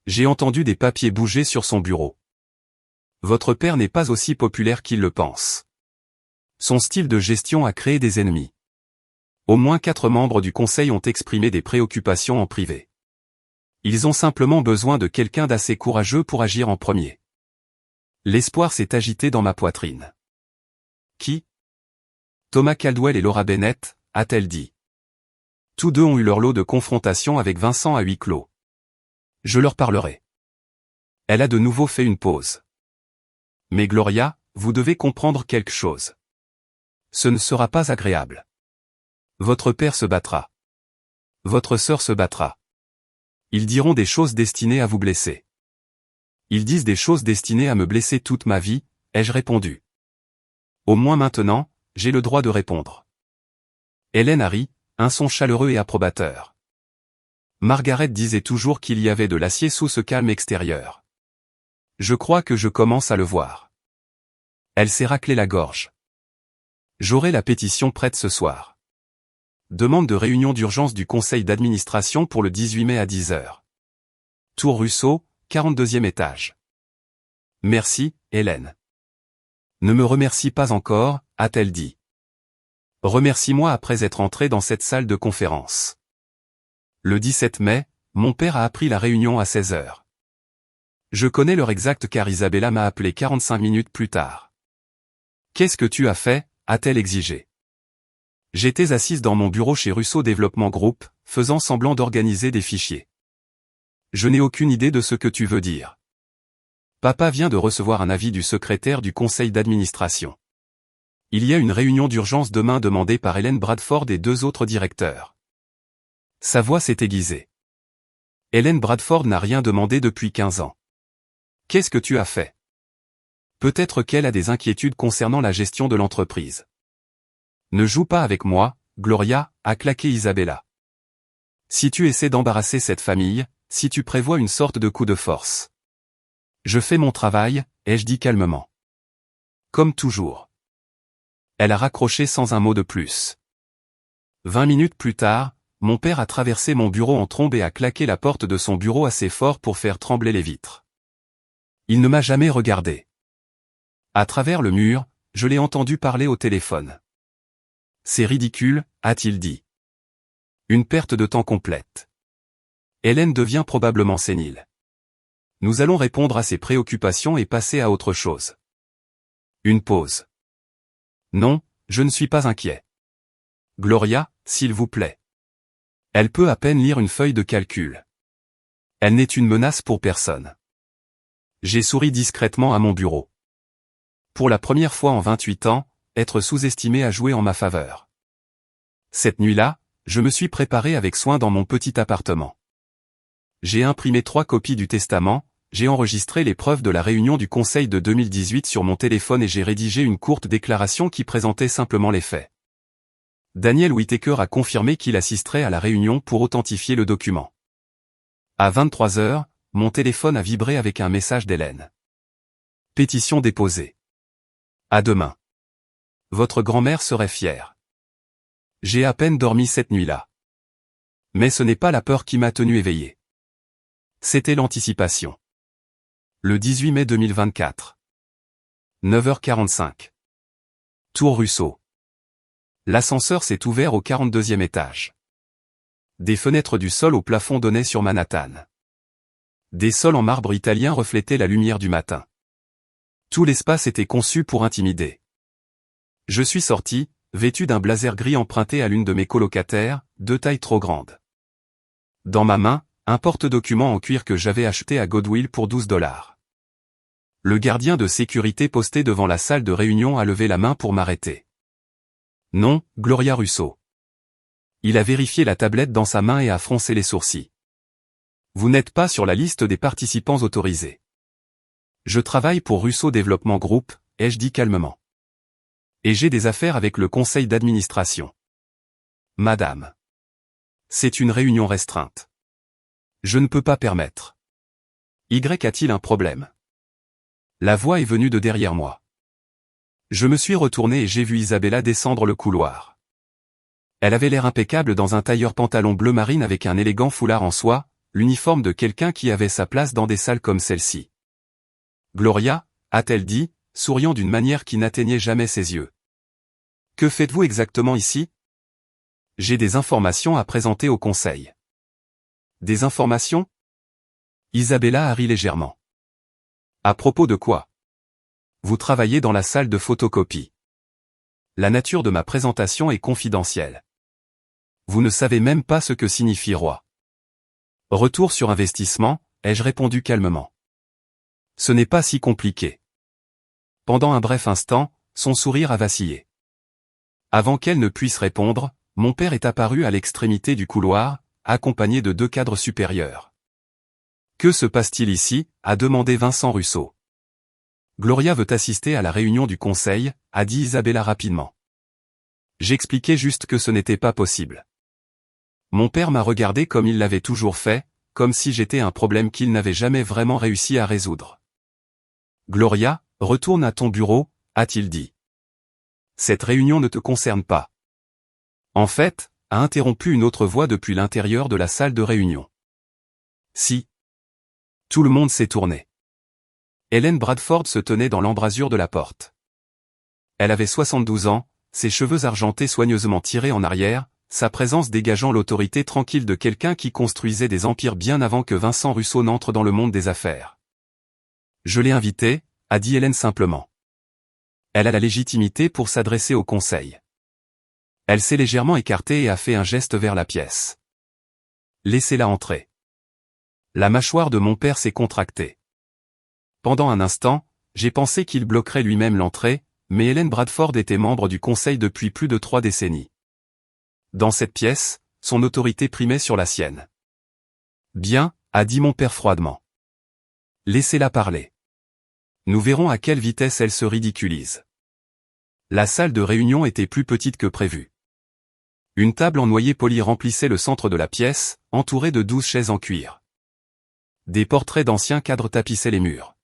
Speaker 1: J'ai entendu des papiers bouger sur son bureau. Votre père n'est pas aussi populaire qu'il le pense. Son style de gestion a créé des ennemis. Au moins 4 membres du conseil ont exprimé des préoccupations en privé. Ils ont simplement besoin de quelqu'un d'assez courageux pour agir en premier. L'espoir s'est agité dans ma poitrine. Qui? Thomas Caldwell et Laura Bennett, a-t-elle dit. Tous 2 ont eu leur lot de confrontations avec Vincent à huis clos. Je leur parlerai. Elle a de nouveau fait une pause. Mais Gloria, vous devez comprendre quelque chose. Ce ne sera pas agréable. Votre père se battra. Votre sœur se battra. Ils diront des choses destinées à vous blesser. Ils disent des choses destinées à me blesser toute ma vie, ai-je répondu. Au moins maintenant, j'ai le droit de répondre. Hélène a ri, un son chaleureux et approbateur. Margaret disait toujours qu'il y avait de l'acier sous ce calme extérieur. Je crois que je commence à le voir. Elle s'est raclé la gorge. J'aurai la pétition prête ce soir. Demande de réunion d'urgence du conseil d'administration pour le 18 mai à 10h. Tour Russo, 42e étage. Merci, Hélène. Ne me remercie pas encore, a-t-elle dit. Remercie-moi après être entré dans cette salle de conférence. Le 17 mai, mon père a appris la réunion à 16h. Je connais l'heure exacte car Isabella m'a appelé 45 minutes plus tard. Qu'est-ce que tu as fait, a-t-elle exigé. J'étais assise dans mon bureau chez Russo Développement Group, faisant semblant d'organiser des fichiers. Je n'ai aucune idée de ce que tu veux dire. Papa vient de recevoir un avis du secrétaire du conseil d'administration. Il y a une réunion d'urgence demain demandée par Hélène Bradford et 2 autres directeurs. Sa voix s'est aiguisée. Hélène Bradford n'a rien demandé depuis 15 ans. Qu'est-ce que tu as fait? Peut-être qu'elle a des inquiétudes concernant la gestion de l'entreprise. Ne joue pas avec moi, Gloria, a claqué Isabella. Si tu essaies d'embarrasser cette famille, si tu prévois une sorte de coup de force. Je fais mon travail, ai-je dit calmement. Comme toujours. Elle a raccroché sans un mot de plus. 20 minutes plus tard, mon père a traversé mon bureau en trombe et a claqué la porte de son bureau assez fort pour faire trembler les vitres. Il ne m'a jamais regardé. À travers le mur, je l'ai entendu parler au téléphone. C'est ridicule, a-t-il dit. Une perte de temps complète. Hélène devient probablement sénile. Nous allons répondre à ses préoccupations et passer à autre chose. Une pause. Non, je ne suis pas inquiet. Gloria, s'il vous plaît. Elle peut à peine lire une feuille de calcul. Elle n'est une menace pour personne. J'ai souri discrètement à mon bureau. Pour la première fois en 28 ans, être sous-estimé a joué en ma faveur. Cette nuit-là, je me suis préparé avec soin dans mon petit appartement. J'ai imprimé 3 copies du testament, j'ai enregistré les preuves de la réunion du conseil de 2018 sur mon téléphone et j'ai rédigé une courte déclaration qui présentait simplement les faits. Daniel Whittaker a confirmé qu'il assisterait à la réunion pour authentifier le document. À 23 heures, mon téléphone a vibré avec un message d'Hélène. Pétition déposée. À demain. Votre grand-mère serait fière. J'ai à peine dormi cette nuit-là. Mais ce n'est pas la peur qui m'a tenu éveillé. C'était l'anticipation. Le 18 mai 2024. 9h45. Tour Russo. L'ascenseur s'est ouvert au 42e étage. Des fenêtres du sol au plafond donnaient sur Manhattan. Des sols en marbre italien reflétaient la lumière du matin. Tout l'espace était conçu pour intimider. Je suis sorti, vêtu d'un blazer gris emprunté à l'une de mes colocataires, de taille trop grande. Dans ma main, un porte-document en cuir que j'avais acheté à Goodwill pour $12. Le gardien de sécurité posté devant la salle de réunion a levé la main pour m'arrêter. Non, Gloria Russo. Il a vérifié la tablette dans sa main et a froncé les sourcils. Vous n'êtes pas sur la liste des participants autorisés. Je travaille pour Russo Développement Group, ai-je dit calmement. Et j'ai des affaires avec le conseil d'administration. Madame. C'est une réunion restreinte. Je ne peux pas permettre. Y a-t-il un problème? La voix est venue de derrière moi. Je me suis retourné et j'ai vu Isabella descendre le couloir. Elle avait l'air impeccable dans un tailleur pantalon bleu marine avec un élégant foulard en soie, l'uniforme de quelqu'un qui avait sa place dans des salles comme celle-ci. Gloria, a-t-elle dit, souriant d'une manière qui n'atteignait jamais ses yeux. Que faites-vous exactement ici? J'ai des informations à présenter au conseil. Des informations? Isabella a ri légèrement. À propos de quoi? Vous travaillez dans la salle de photocopie. La nature de ma présentation est confidentielle. Vous ne savez même pas ce que signifie roi. Retour sur investissement, ai-je répondu calmement. Ce n'est pas si compliqué. Pendant un bref instant, son sourire a vacillé. Avant qu'elle ne puisse répondre, mon père est apparu à l'extrémité du couloir, accompagné de 2 cadres supérieurs. Que se passe-t-il ici? A demandé Vincent Russo. Gloria veut assister à la réunion du conseil, a dit Isabella rapidement. J'expliquais juste que ce n'était pas possible. Mon père m'a regardé comme il l'avait toujours fait, comme si j'étais un problème qu'il n'avait jamais vraiment réussi à résoudre. Gloria, retourne à ton bureau, a-t-il dit. Cette réunion ne te concerne pas. En fait, a interrompu une autre voix depuis l'intérieur de la salle de réunion. Si. Tout le monde s'est tourné. Hélène Bradford se tenait dans l'embrasure de la porte. Elle avait 72 ans, ses cheveux argentés soigneusement tirés en arrière, sa présence dégageant l'autorité tranquille de quelqu'un qui construisait des empires bien avant que Vincent Russo n'entre dans le monde des affaires. Je l'ai invitée, a dit Hélène simplement. Elle a la légitimité pour s'adresser au conseil. Elle s'est légèrement écartée et a fait un geste vers la pièce. Laissez-la entrer. La mâchoire de mon père s'est contractée. Pendant un instant, j'ai pensé qu'il bloquerait lui-même l'entrée, mais Hélène Bradford était membre du conseil depuis plus de 3 décennies. Dans cette pièce, son autorité primait sur la sienne. Bien, a dit mon père froidement. Laissez-la parler. Nous verrons à quelle vitesse elle se ridiculise. La salle de réunion était plus petite que prévu. Une table en noyer poli remplissait le centre de la pièce, entourée de 12 chaises en cuir. Des portraits d'anciens cadres tapissaient les murs.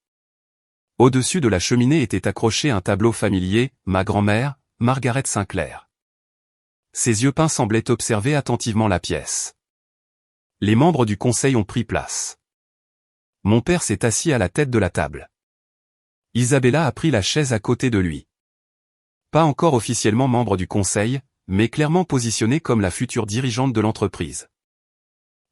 Speaker 1: Au-dessus de la cheminée était accroché un tableau familier, ma grand-mère, Margaret Sinclair. Ses yeux peints semblaient observer attentivement la pièce. Les membres du conseil ont pris place. Mon père s'est assis à la tête de la table. Isabella a pris la chaise à côté de lui. Pas encore officiellement membre du conseil, mais clairement positionnée comme la future dirigeante de l'entreprise.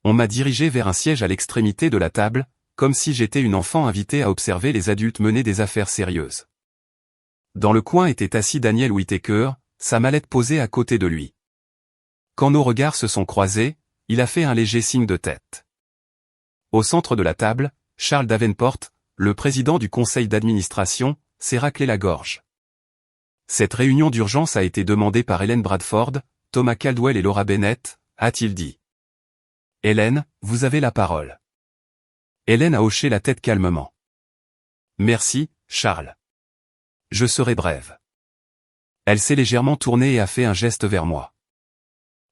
Speaker 1: On m'a dirigé vers un siège à l'extrémité de la table, comme si j'étais une enfant invitée à observer les adultes mener des affaires sérieuses. Dans le coin était assis Daniel Whittaker, sa mallette posée à côté de lui. Quand nos regards se sont croisés, il a fait un léger signe de tête. Au centre de la table, Charles Davenport, le président du conseil d'administration, s'est raclé la gorge. Cette réunion d'urgence a été demandée par Hélène Bradford, Thomas Caldwell et Laura Bennett, a-t-il dit. Hélène, vous avez la parole. Hélène a hoché la tête calmement. Merci, Charles. Je serai brève. Elle s'est légèrement tournée et a fait un geste vers moi.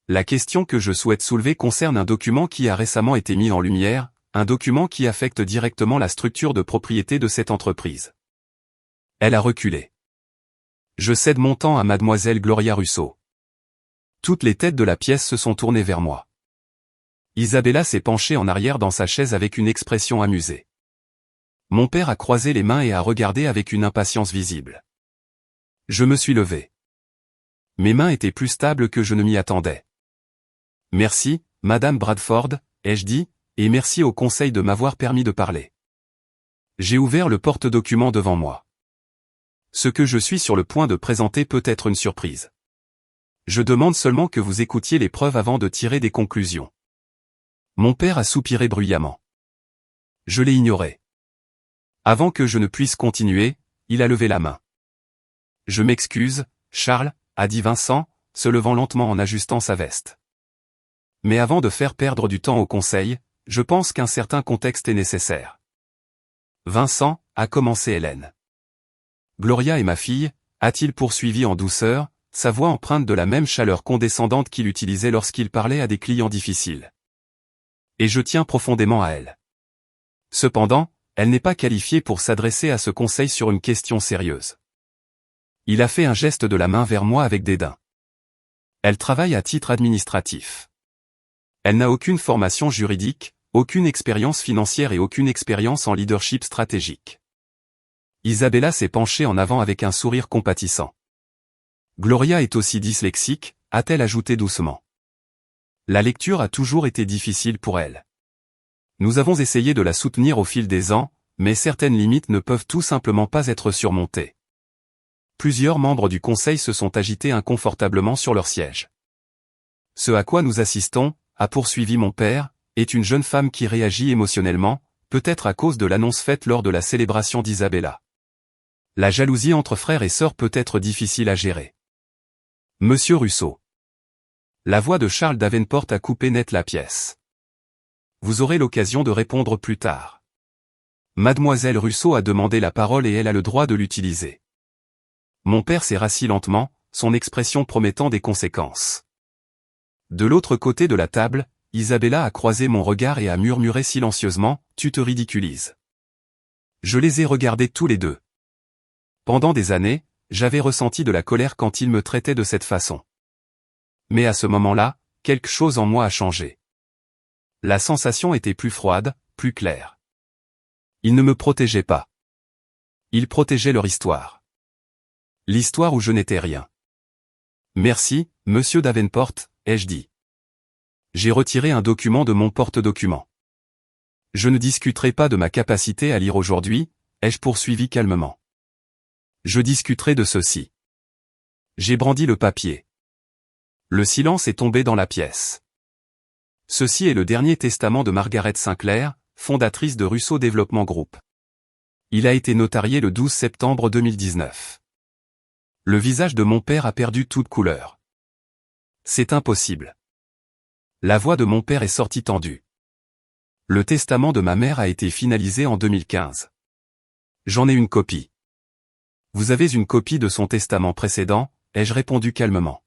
Speaker 1: La question que je souhaite soulever concerne un document qui a récemment été mis en lumière, un document qui affecte directement la structure de propriété de cette entreprise. Elle a reculé. Je cède mon temps à mademoiselle Gloria Russo. Toutes les têtes de la pièce se sont tournées vers moi. Isabella s'est penchée en arrière dans sa chaise avec une expression amusée. Mon père a croisé les mains et a regardé avec une impatience visible. Je me suis levé. Mes mains étaient plus stables que je ne m'y attendais. Merci, Madame Bradford, ai-je dit, et merci au conseil de m'avoir permis de parler. J'ai ouvert le porte-document devant moi. Ce que je suis sur le point de présenter peut être une surprise. Je demande seulement que vous écoutiez les preuves avant de tirer des conclusions. Mon père a soupiré bruyamment. Je l'ai ignoré. Avant que je ne puisse continuer, il a levé la main. Je m'excuse, Charles, a dit Vincent, se levant lentement en ajustant sa veste. Mais avant de faire perdre du temps au conseil, je pense qu'un certain contexte est nécessaire. Vincent, a commencé Hélène. Gloria est ma fille, a-t-il poursuivi en douceur, sa voix empreinte de la même chaleur condescendante qu'il utilisait lorsqu'il parlait à des clients difficiles. Et je tiens profondément à elle. Cependant, elle n'est pas qualifiée pour s'adresser à ce conseil sur une question sérieuse. Il a fait un geste de la main vers moi avec dédain. Elle travaille à titre administratif. Elle n'a aucune formation juridique, aucune expérience financière et aucune expérience en leadership stratégique. Isabella s'est penchée en avant avec un sourire compatissant. Gloria est aussi dyslexique, a-t-elle ajouté doucement. La lecture a toujours été difficile pour elle. Nous avons essayé de la soutenir au fil des ans, mais certaines limites ne peuvent tout simplement pas être surmontées. Plusieurs membres du conseil se sont agités inconfortablement sur leur siège. Ce à quoi nous assistons, a poursuivi mon père, est une jeune femme qui réagit émotionnellement, peut-être à cause de l'annonce faite lors de la célébration d'Isabella. La jalousie entre frères et sœurs peut être difficile à gérer. Monsieur Russo. La voix de Charles Davenport a coupé net la pièce. Vous aurez l'occasion de répondre plus tard. Mademoiselle Russo a demandé la parole et elle a le droit de l'utiliser. Mon père s'est rassis lentement, son expression promettant des conséquences. De l'autre côté de la table, Isabella a croisé mon regard et a murmuré silencieusement, « Tu te ridiculises ». Je les ai regardés tous les deux. Pendant des années, j'avais ressenti de la colère quand ils me traitaient de cette façon. Mais à ce moment-là, quelque chose en moi a changé. La sensation était plus froide, plus claire. Ils ne me protégeaient pas. Ils protégeaient leur histoire. L'histoire où je n'étais rien. Merci, monsieur Davenport, ai-je dit. J'ai retiré un document de mon porte-document. Je ne discuterai pas de ma capacité à lire aujourd'hui, ai-je poursuivi calmement. Je discuterai de ceci. J'ai brandi le papier. Le silence est tombé dans la pièce. Ceci est le dernier testament de Margaret Sinclair, fondatrice de Russo Development Group. Il a été notarié le 12 septembre 2019. Le visage de mon père a perdu toute couleur. C'est impossible. La voix de mon père est sortie tendue. Le testament de ma mère a été finalisé en 2015. J'en ai une copie. Vous avez une copie de son testament précédent, ai-je répondu calmement.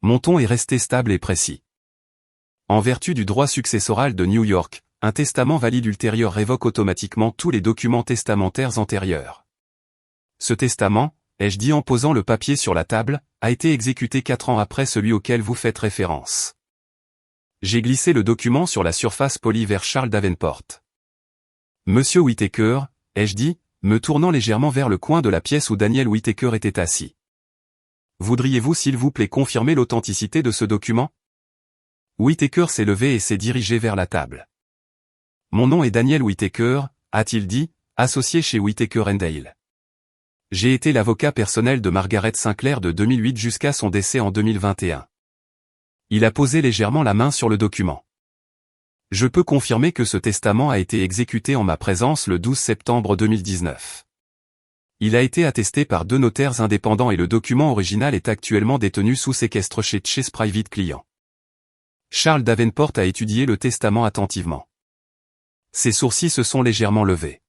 Speaker 1: Mon ton est resté stable et précis. En vertu du droit successoral de New York, un testament valide ultérieur révoque automatiquement tous les documents testamentaires antérieurs. Ce testament, ai-je dit en posant le papier sur la table, a été exécuté 4 ans après celui auquel vous faites référence. J'ai glissé le document sur la surface polie vers Charles Davenport. Monsieur Whittaker, ai-je dit, me tournant légèrement vers le coin de la pièce où Daniel Whittaker était assis. Voudriez-vous s'il vous plaît confirmer l'authenticité de ce document? Whittaker s'est levé et s'est dirigé vers la table. Mon nom est Daniel Whittaker, a-t-il dit, associé chez Whittaker & Dale. J'ai été l'avocat personnel de Margaret Sinclair de 2008 jusqu'à son décès en 2021. Il a posé légèrement la main sur le document. Je peux confirmer que ce testament a été exécuté en ma présence le 12 septembre 2019. Il a été attesté par 2 notaires indépendants et le document original est actuellement détenu sous séquestre chez Chase Private Client. Charles Davenport a étudié le testament attentivement. Ses sourcils se sont légèrement levés.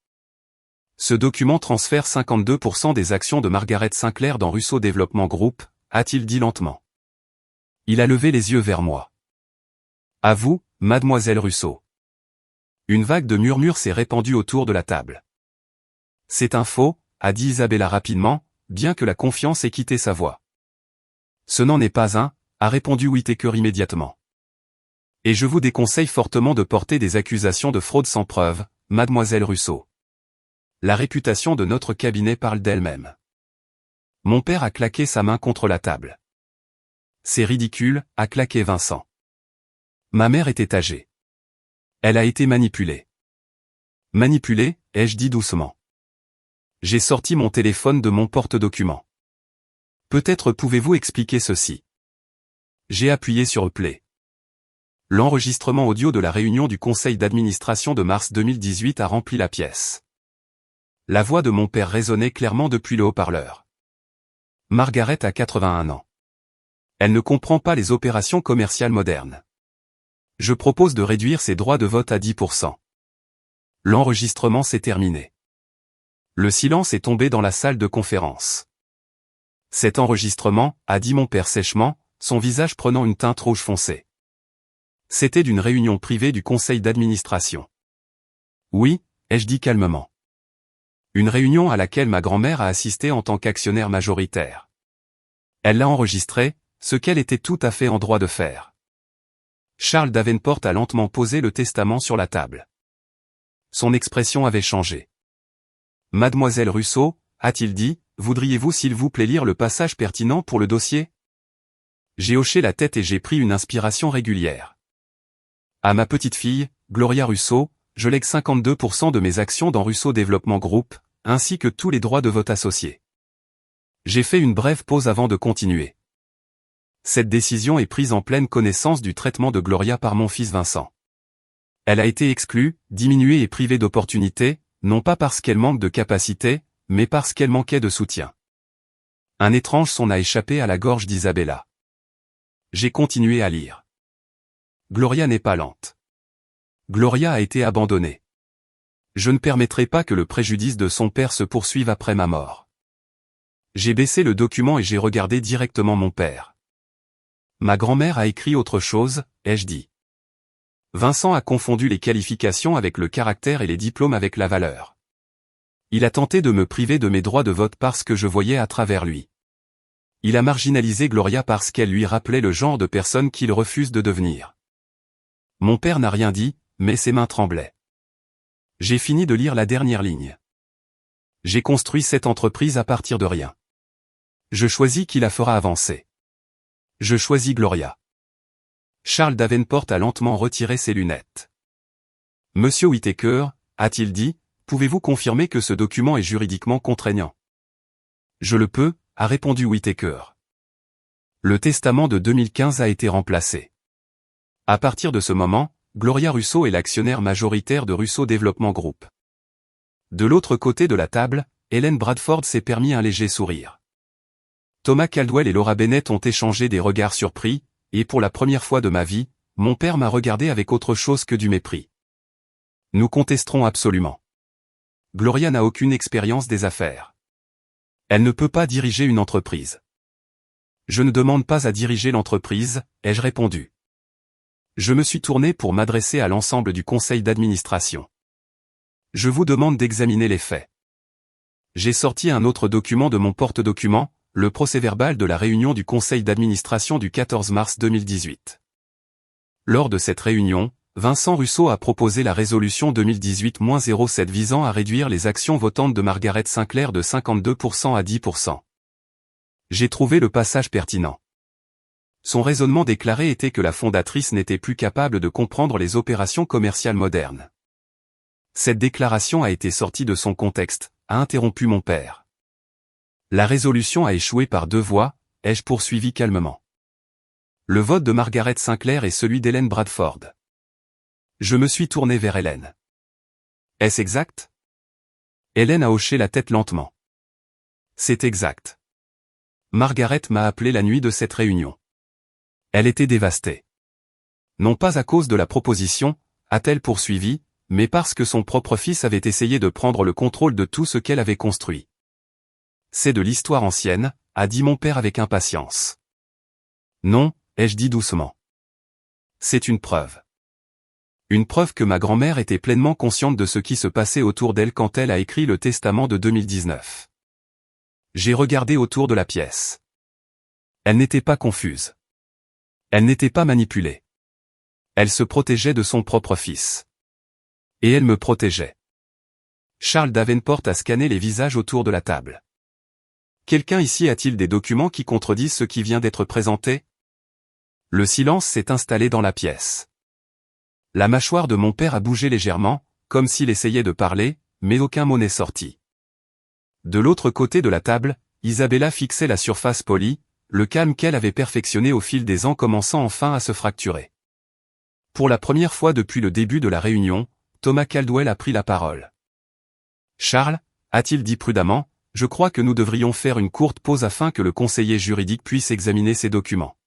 Speaker 1: Ce document transfère 52% des actions de Margaret Sinclair dans Russo Development Group, a-t-il dit lentement. Il a levé les yeux vers moi. À vous, mademoiselle Russo. Une vague de murmures s'est répandue autour de la table. C'est un faux, a dit Isabella rapidement, bien que la confiance ait quitté sa voix. Ce n'en est pas un, a répondu Whittaker immédiatement. Et je vous déconseille fortement de porter des accusations de fraude sans preuve, mademoiselle Russo. La réputation de notre cabinet parle d'elle-même. Mon père a claqué sa main contre la table. C'est ridicule, a claqué Vincent. Ma mère était âgée. Elle a été manipulée. Manipulée, ai-je dit doucement. J'ai sorti mon téléphone de mon porte-document. Peut-être pouvez-vous expliquer ceci. J'ai appuyé sur Play. L'enregistrement audio de la réunion du conseil d'administration de mars 2018 a rempli la pièce. La voix de mon père résonnait clairement depuis le haut-parleur. Margaret a 81 ans. Elle ne comprend pas les opérations commerciales modernes. Je propose de réduire ses droits de vote à 10%. L'enregistrement s'est terminé. Le silence est tombé dans la salle de conférence. Cet enregistrement, a dit mon père sèchement, son visage prenant une teinte rouge foncé. C'était d'une réunion privée du conseil d'administration. Oui, ai-je dit calmement. Une réunion à laquelle ma grand-mère a assisté en tant qu'actionnaire majoritaire. Elle l'a enregistré, ce qu'elle était tout à fait en droit de faire. Charles Davenport a lentement posé le testament sur la table. Son expression avait changé. Mademoiselle Russo, a-t-il dit, voudriez-vous s'il vous plaît lire le passage pertinent pour le dossier? J'ai hoché la tête et j'ai pris une inspiration régulière. À ma petite fille, Gloria Russo, je lègue 52% de mes actions dans Russo Development Group, ainsi que tous les droits de vote associés. J'ai fait une brève pause avant de continuer. Cette décision est prise en pleine connaissance du traitement de Gloria par mon fils Vincent. Elle a été exclue, diminuée et privée d'opportunités, non pas parce qu'elle manque de capacité, mais parce qu'elle manquait de soutien. Un étrange son a échappé à la gorge d'Isabella. J'ai continué à lire. Gloria n'est pas lente. Gloria a été abandonnée. Je ne permettrai pas que le préjudice de son père se poursuive après ma mort. J'ai baissé le document et j'ai regardé directement mon père. Ma grand-mère a écrit autre chose, ai-je dit. Vincent a confondu les qualifications avec le caractère et les diplômes avec la valeur. Il a tenté de me priver de mes droits de vote parce que je voyais à travers lui. Il a marginalisé Gloria parce qu'elle lui rappelait le genre de personne qu'il refuse de devenir. Mon père n'a rien dit, mais ses mains tremblaient. J'ai fini de lire la dernière ligne. J'ai construit cette entreprise à partir de rien. Je choisis qui la fera avancer. Je choisis Gloria. Charles Davenport a lentement retiré ses lunettes. Monsieur Whittaker, a-t-il dit, pouvez-vous confirmer que ce document est juridiquement contraignant? Je le peux, a répondu Whittaker. Le testament de 2015 a été remplacé. À partir de ce moment, Gloria Russo est l'actionnaire majoritaire de Russo Development Group. De l'autre côté de la table, Hélène Bradford s'est permis un léger sourire. Thomas Caldwell et Laura Bennett ont échangé des regards surpris, et pour la première fois de ma vie, mon père m'a regardé avec autre chose que du mépris. Nous contesterons absolument. Gloria n'a aucune expérience des affaires. Elle ne peut pas diriger une entreprise. Je ne demande pas à diriger l'entreprise, ai-je répondu. Je me suis tourné pour m'adresser à l'ensemble du conseil d'administration. Je vous demande d'examiner les faits. J'ai sorti un autre document de mon porte-document, le procès-verbal de la réunion du conseil d'administration du 14 mars 2018. Lors de cette réunion, Vincent Russo a proposé la résolution 2018-07 visant à réduire les actions votantes de Margaret Sinclair de 52% à 10%. J'ai trouvé le passage pertinent. Son raisonnement déclaré était que la fondatrice n'était plus capable de comprendre les opérations commerciales modernes. Cette déclaration a été sortie de son contexte, a interrompu mon père. La résolution a échoué par 2 voix, ai-je poursuivi calmement. Le vote de Margaret Sinclair est celui d'Hélène Bradford. Je me suis tourné vers Hélène. Est-ce exact? Hélène a hoché la tête lentement. C'est exact. Margaret m'a appelé la nuit de cette réunion. Elle était dévastée. Non pas à cause de la proposition, a-t-elle poursuivi, mais parce que son propre fils avait essayé de prendre le contrôle de tout ce qu'elle avait construit. C'est de l'histoire ancienne, a dit mon père avec impatience. Non, ai-je dit doucement. C'est une preuve. Une preuve que ma grand-mère était pleinement consciente de ce qui se passait autour d'elle quand elle a écrit le testament de 2019. J'ai regardé autour de la pièce. Elle n'était pas confuse. Elle n'était pas manipulée. Elle se protégeait de son propre fils. Et elle me protégeait. Charles Davenport a scanné les visages autour de la table. Quelqu'un ici a-t-il des documents qui contredisent ce qui vient d'être présenté? Le silence s'est installé dans la pièce. La mâchoire de mon père a bougé légèrement, comme s'il essayait de parler, mais aucun mot n'est sorti. De l'autre côté de la table, Isabella fixait la surface polie, le calme qu'elle avait perfectionné au fil des ans commençant enfin à se fracturer. Pour la première fois depuis le début de la réunion, Thomas Caldwell a pris la parole. Charles, a-t-il dit prudemment, je crois que nous devrions faire une courte pause afin que le conseiller juridique puisse examiner ces documents.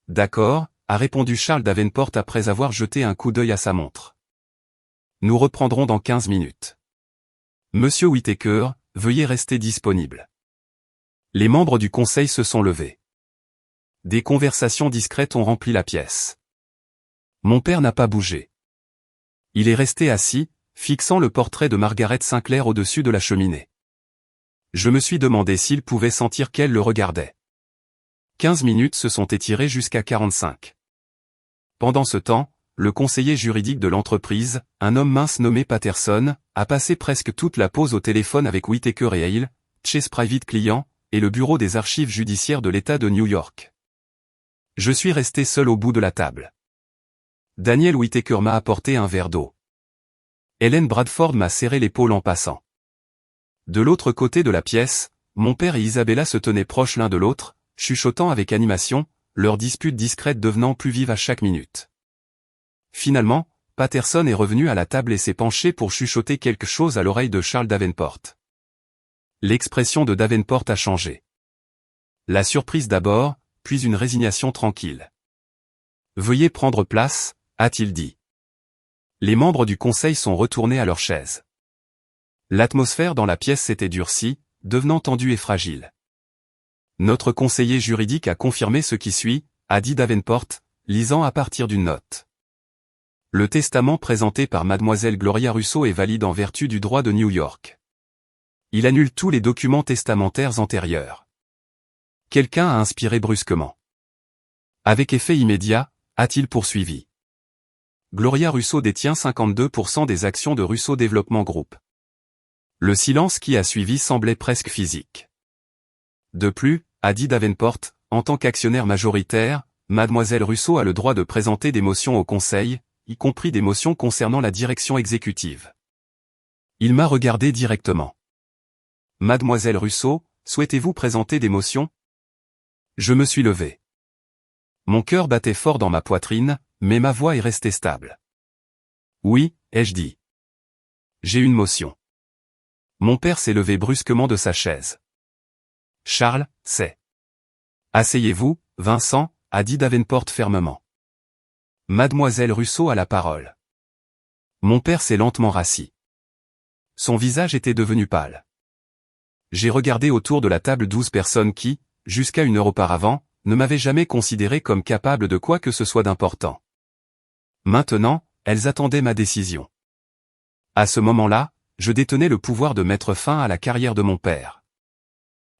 Speaker 1: D'accord, a répondu Charles Davenport après avoir jeté un coup d'œil à sa montre. Nous reprendrons dans 15 minutes. Monsieur Whittaker, veuillez rester disponible. Les membres du conseil se sont levés. Des conversations discrètes ont rempli la pièce. Mon père n'a pas bougé. Il est resté assis, fixant le portrait de Margaret Sinclair au-dessus de la cheminée. Je me suis demandé s'il pouvait sentir qu'elle le regardait. 15 minutes se sont étirées jusqu'à 45. Pendant ce temps, le conseiller juridique de l'entreprise, un homme mince nommé Patterson, a passé presque toute la pause au téléphone avec Whittaker et Hale, Chase Private Client, et le bureau des archives judiciaires de l'État de New York. Je suis resté seul au bout de la table. Daniel Whittaker m'a apporté un verre d'eau. Hélène Bradford m'a serré l'épaule en passant. De l'autre côté de la pièce, mon père et Isabella se tenaient proches l'un de l'autre, chuchotant avec animation, leur dispute discrète devenant plus vive à chaque minute. Finalement, Patterson est revenu à la table et s'est penché pour chuchoter quelque chose à l'oreille de Charles Davenport. L'expression de Davenport a changé. La surprise d'abord, puis une résignation tranquille. « Veuillez prendre place », a-t-il dit. Les membres du conseil sont retournés à leurs chaises. L'atmosphère dans la pièce s'était durcie, devenant tendue et fragile. Notre conseiller juridique a confirmé ce qui suit, a dit Davenport, lisant à partir d'une note. Le testament présenté par mademoiselle Gloria Russo est valide en vertu du droit de New York. Il annule tous les documents testamentaires antérieurs. Quelqu'un a inspiré brusquement. Avec effet immédiat, a-t-il poursuivi. Gloria Russo détient 52% des actions de Russo Development Group. Le silence qui a suivi semblait presque physique. De plus, a dit Davenport, en tant qu'actionnaire majoritaire, mademoiselle Russo a le droit de présenter des motions au conseil, y compris des motions concernant la direction exécutive. Il m'a regardé directement. Mademoiselle Russo, souhaitez-vous présenter des motions? Je me suis levé. Mon cœur battait fort dans ma poitrine, mais ma voix est restée stable. Oui, ai-je dit. J'ai une motion. Mon père s'est levé brusquement de sa chaise. Charles, c'est. Asseyez-vous, Vincent, a dit Davenport fermement. Mademoiselle Russo a la parole. Mon père s'est lentement rassis. Son visage était devenu pâle. J'ai regardé autour de la table 12 personnes qui, jusqu'à une heure auparavant, ne m'avaient jamais considéré comme capable de quoi que ce soit d'important. Maintenant, elles attendaient ma décision. À ce moment-là, je détenais le pouvoir de mettre fin à la carrière de mon père.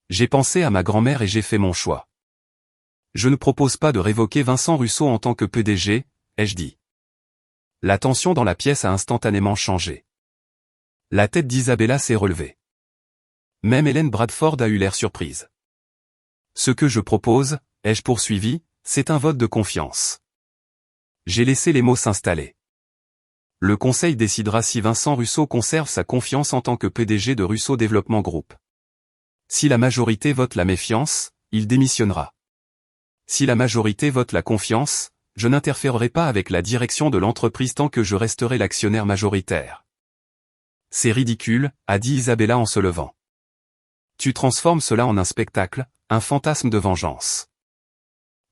Speaker 1: J'ai pensé à ma grand-mère et j'ai fait mon choix. Je ne propose pas de révoquer Vincent Russo en tant que PDG, ai-je dit. La tension dans la pièce a instantanément changé. La tête d'Isabella s'est relevée. Même Hélène Bradford a eu l'air surprise. Ce que je propose, ai-je poursuivi, c'est un vote de confiance. J'ai laissé les mots s'installer. Le conseil décidera si Vincent Russo conserve sa confiance en tant que PDG de Russo Développement Group. Si la majorité vote la méfiance, il démissionnera. Si la majorité vote la confiance, je n'interférerai pas avec la direction de l'entreprise tant que je resterai l'actionnaire majoritaire. C'est ridicule, a dit Isabella en se levant. Tu transformes cela en un spectacle, un fantasme de vengeance.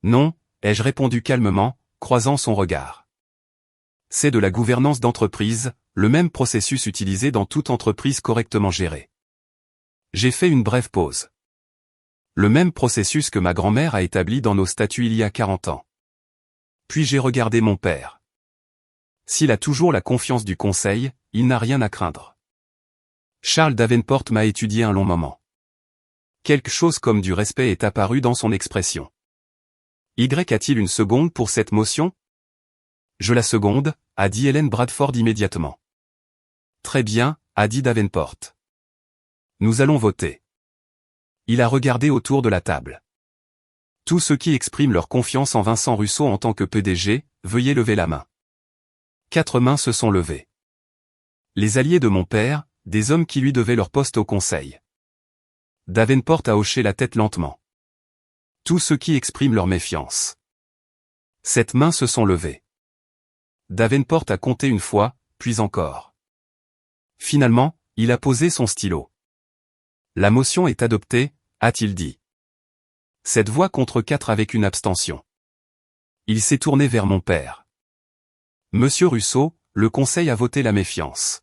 Speaker 1: Non, ai-je répondu calmement, croisant son regard. C'est de la gouvernance d'entreprise, le même processus utilisé dans toute entreprise correctement gérée. J'ai fait une brève pause. Le même processus que ma grand-mère a établi dans nos statuts il y a 40 ans. Puis j'ai regardé mon père. S'il a toujours la confiance du conseil, il n'a rien à craindre. Charles Davenport m'a étudié un long moment. Quelque chose comme du respect est apparu dans son expression. Y a-t-il une seconde pour cette motion? Je la seconde, a dit Hélène Bradford immédiatement. Très bien, a dit Davenport. Nous allons voter. Il a regardé autour de la table. Tous ceux qui expriment leur confiance en Vincent Russo en tant que PDG, veuillez lever la main. 4 mains se sont levées. Les alliés de mon père, des hommes qui lui devaient leur poste au conseil. Davenport a hoché la tête lentement. Tous ceux qui expriment leur méfiance. 7 mains se sont levées. Davenport a compté une fois, puis encore. Finalement, il a posé son stylo. La motion est adoptée, a-t-il dit. 7 voix contre 4 avec une abstention. Il s'est tourné vers mon père. Monsieur Russo, le conseil a voté la méfiance.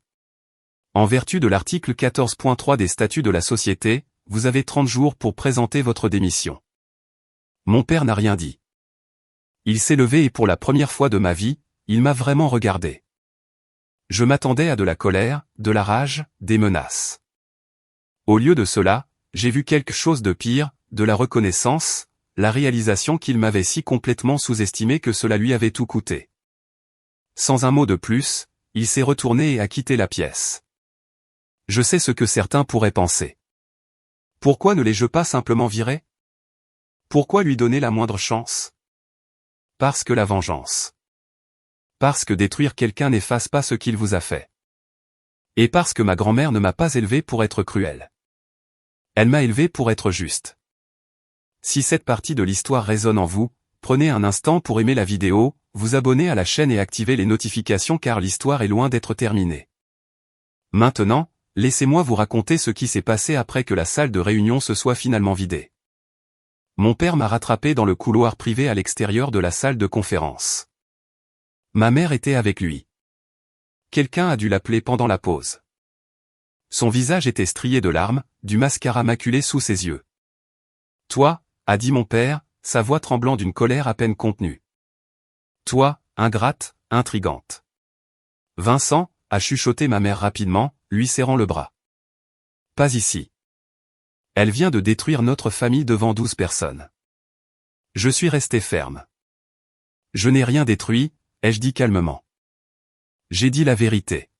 Speaker 1: En vertu de l'article 14.3 des statuts de la société, vous avez 30 jours pour présenter votre démission. Mon père n'a rien dit. Il s'est levé et pour la première fois de ma vie, il m'a vraiment regardé. Je m'attendais à de la colère, de la rage, des menaces. Au lieu de cela, j'ai vu quelque chose de pire, de la reconnaissance, la réalisation qu'il m'avait si complètement sous-estimé que cela lui avait tout coûté. Sans un mot de plus, il s'est retourné et a quitté la pièce. Je sais ce que certains pourraient penser. Pourquoi ne l'ai-je pas simplement viré? Pourquoi lui donner la moindre chance? Parce que la vengeance. Parce que détruire quelqu'un n'efface pas ce qu'il vous a fait. Et parce que ma grand-mère ne m'a pas élevé pour être cruelle. Elle m'a élevé pour être juste. Si cette partie de l'histoire résonne en vous, prenez un instant pour aimer la vidéo, vous abonner à la chaîne et activer les notifications car l'histoire est loin d'être terminée. Maintenant, laissez-moi vous raconter ce qui s'est passé après que la salle de réunion se soit finalement vidée. Mon père m'a rattrapé dans le couloir privé à l'extérieur de la salle de conférence. Ma mère était avec lui. Quelqu'un a dû l'appeler pendant la pause. Son visage était strié de larmes, du mascara maculé sous ses yeux. Toi, a dit mon père, sa voix tremblant d'une colère à peine contenue. Toi, ingrate, intrigante. Vincent, a chuchoté ma mère rapidement, lui serrant le bras. Pas ici. Elle vient de détruire notre famille devant 12 personnes. Je suis resté ferme. Je n'ai rien détruit, ai-je dit calmement. J'ai dit la vérité.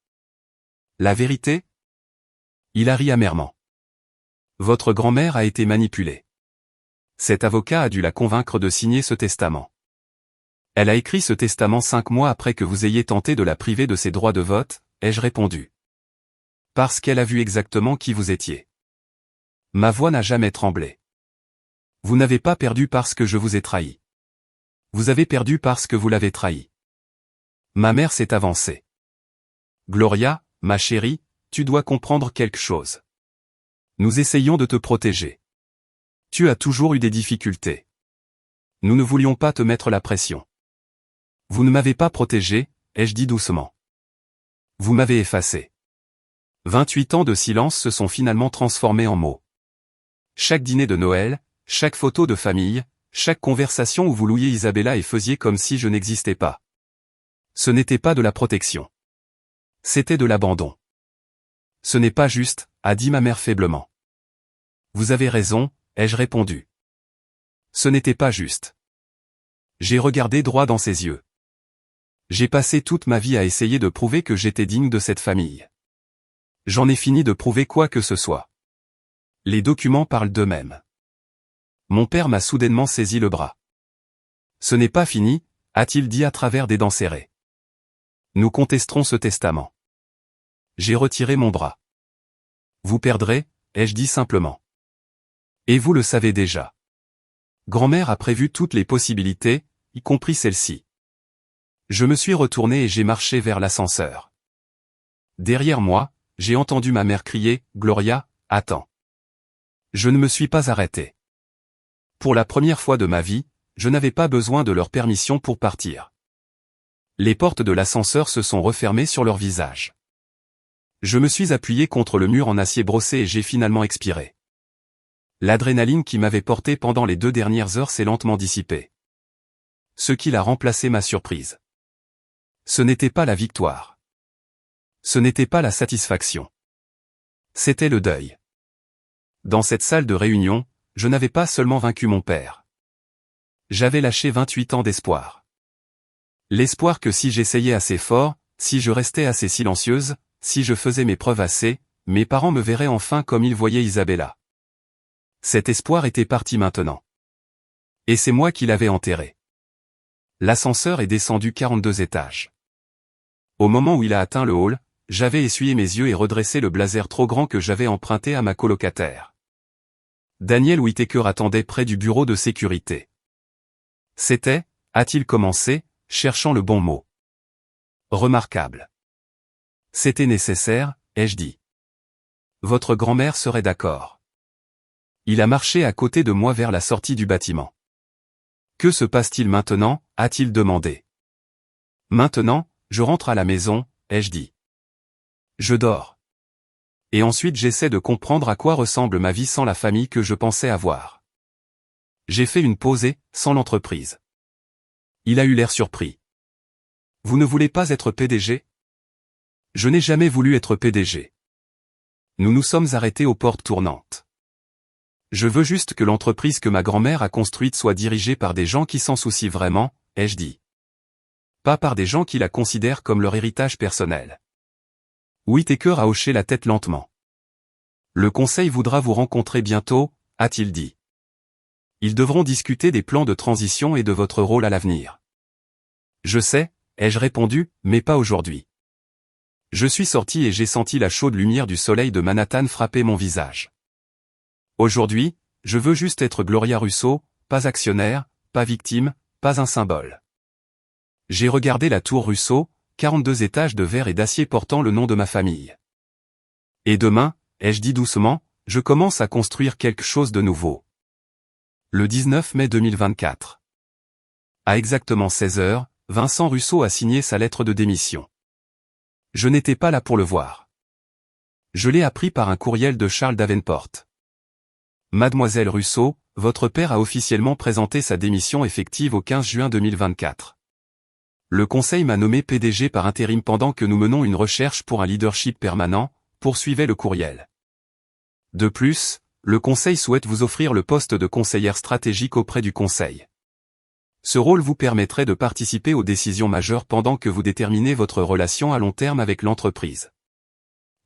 Speaker 1: La vérité? Il a ri amèrement. Votre grand-mère a été manipulée. Cet avocat a dû la convaincre de signer ce testament. Elle a écrit ce testament 5 mois après que vous ayez tenté de la priver de ses droits de vote, ai-je répondu. Parce qu'elle a vu exactement qui vous étiez. Ma voix n'a jamais tremblé. Vous n'avez pas perdu parce que je vous ai trahi. Vous avez perdu parce que vous l'avez trahi. Ma mère s'est avancée. Gloria, ma chérie, tu dois comprendre quelque chose. Nous essayons de te protéger. Tu as toujours eu des difficultés. Nous ne voulions pas te mettre la pression. Vous ne m'avez pas protégé, ai-je dit doucement. Vous m'avez effacé. 28 ans de silence se sont finalement transformés en mots. Chaque dîner de Noël, chaque photo de famille, chaque conversation où vous louiez Isabella et faisiez comme si je n'existais pas. Ce n'était pas de la protection. C'était de l'abandon. Ce n'est pas juste, a dit ma mère faiblement. Vous avez raison, ai-je répondu. Ce n'était pas juste. J'ai regardé droit dans ses yeux. J'ai passé toute ma vie à essayer de prouver que j'étais digne de cette famille. J'en ai fini de prouver quoi que ce soit. Les documents parlent d'eux-mêmes. Mon père m'a soudainement saisi le bras. Ce n'est pas fini, a-t-il dit à travers des dents serrées. Nous contesterons ce testament. J'ai retiré mon bras. Vous perdrez, ai-je dit simplement. Et vous le savez déjà. Grand-mère a prévu toutes les possibilités, y compris celle-ci. Je me suis retourné et j'ai marché vers l'ascenseur. Derrière moi, j'ai entendu ma mère crier, « Gloria, attends !» Je ne me suis pas arrêté. Pour la première fois de ma vie, je n'avais pas besoin de leur permission pour partir. Les portes de l'ascenseur se sont refermées sur leur visage. Je me suis appuyé contre le mur en acier brossé et j'ai finalement expiré. L'adrénaline qui m'avait porté pendant les 2 dernières heures s'est lentement dissipée. Ce qui l'a remplacé ma surprise. Ce n'était pas la victoire. Ce n'était pas la satisfaction. C'était le deuil. Dans cette salle de réunion, je n'avais pas seulement vaincu mon père. J'avais lâché 28 ans d'espoir. L'espoir que si j'essayais assez fort, si je restais assez silencieuse, si je faisais mes preuves assez, mes parents me verraient enfin comme ils voyaient Isabella. Cet espoir était parti maintenant. Et c'est moi qui l'avais enterré. L'ascenseur est descendu 42 étages. Au moment où il a atteint le hall, j'avais essuyé mes yeux et redressé le blazer trop grand que j'avais emprunté à ma colocataire. Daniel Whittaker attendait près du bureau de sécurité. C'était, a-t-il commencé, cherchant le bon mot. Remarquable. C'était nécessaire, ai-je dit. Votre grand-mère serait d'accord. Il a marché à côté de moi vers la sortie du bâtiment. Que se passe-t-il maintenant, a-t-il demandé. Maintenant, je rentre à la maison, ai-je dit. Je dors. Et ensuite j'essaie de comprendre à quoi ressemble ma vie sans la famille que je pensais avoir. J'ai fait une pause et, sans l'entreprise. Il a eu l'air surpris. Vous ne voulez pas être PDG? Je n'ai jamais voulu être PDG. Nous nous sommes arrêtés aux portes tournantes. Je veux juste que l'entreprise que ma grand-mère a construite soit dirigée par des gens qui s'en soucient vraiment, ai-je dit. Pas par des gens qui la considèrent comme leur héritage personnel. Whittaker a hoché la tête lentement. Le conseil voudra vous rencontrer bientôt, a-t-il dit. Ils devront discuter des plans de transition et de votre rôle à l'avenir. Je sais, ai-je répondu, mais pas aujourd'hui. Je suis sorti et j'ai senti la chaude lumière du soleil de Manhattan frapper mon visage. Aujourd'hui, je veux juste être Gloria Russo, pas actionnaire, pas victime, pas un symbole. J'ai regardé la tour Russo, 42 étages de verre et d'acier portant le nom de ma famille. Et demain, ai-je dit doucement, je commence à construire quelque chose de nouveau. Le 19 mai 2024. À exactement 16 heures, Vincent Russo a signé sa lettre de démission. Je n'étais pas là pour le voir. Je l'ai appris par un courriel de Charles Davenport. Mademoiselle Russo, votre père a officiellement présenté sa démission effective au 15 juin 2024. Le conseil m'a nommé PDG par intérim pendant que nous menons une recherche pour un leadership permanent, poursuivait le courriel. De plus, le conseil souhaite vous offrir le poste de conseillère stratégique auprès du conseil. Ce rôle vous permettrait de participer aux décisions majeures pendant que vous déterminez votre relation à long terme avec l'entreprise.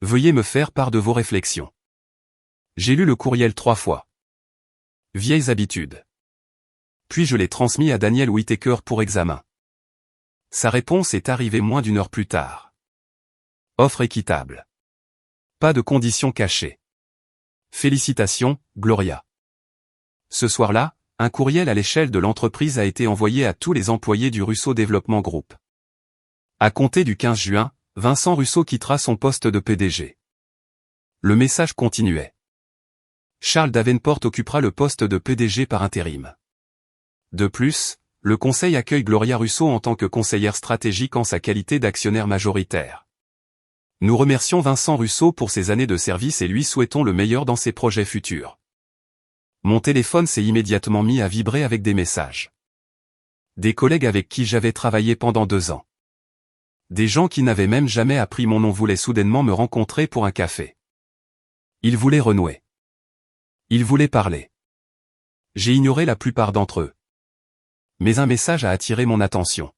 Speaker 1: Veuillez me faire part de vos réflexions. J'ai lu le courriel 3 fois. Vieilles habitudes. Puis je l'ai transmis à Daniel Whittaker pour examen. Sa réponse est arrivée moins d'1 heure plus tard. Offre équitable. Pas de conditions cachées. Félicitations, Gloria. Ce soir-là, un courriel à l'échelle de l'entreprise a été envoyé à tous les employés du Russo Développement Group. À compter du 15 juin, Vincent Russo quittera son poste de PDG. Le message continuait. Charles Davenport occupera le poste de PDG par intérim. De plus, le conseil accueille Gloria Russo en tant que conseillère stratégique en sa qualité d'actionnaire majoritaire. Nous remercions Vincent Russo pour ses années de service et lui souhaitons le meilleur dans ses projets futurs. Mon téléphone s'est immédiatement mis à vibrer avec des messages. Des collègues avec qui j'avais travaillé pendant 2 ans. Des gens qui n'avaient même jamais appris mon nom voulaient soudainement me rencontrer pour un café. Ils voulaient renouer. Ils voulaient parler. J'ai ignoré la plupart d'entre eux. Mais un message a attiré mon attention.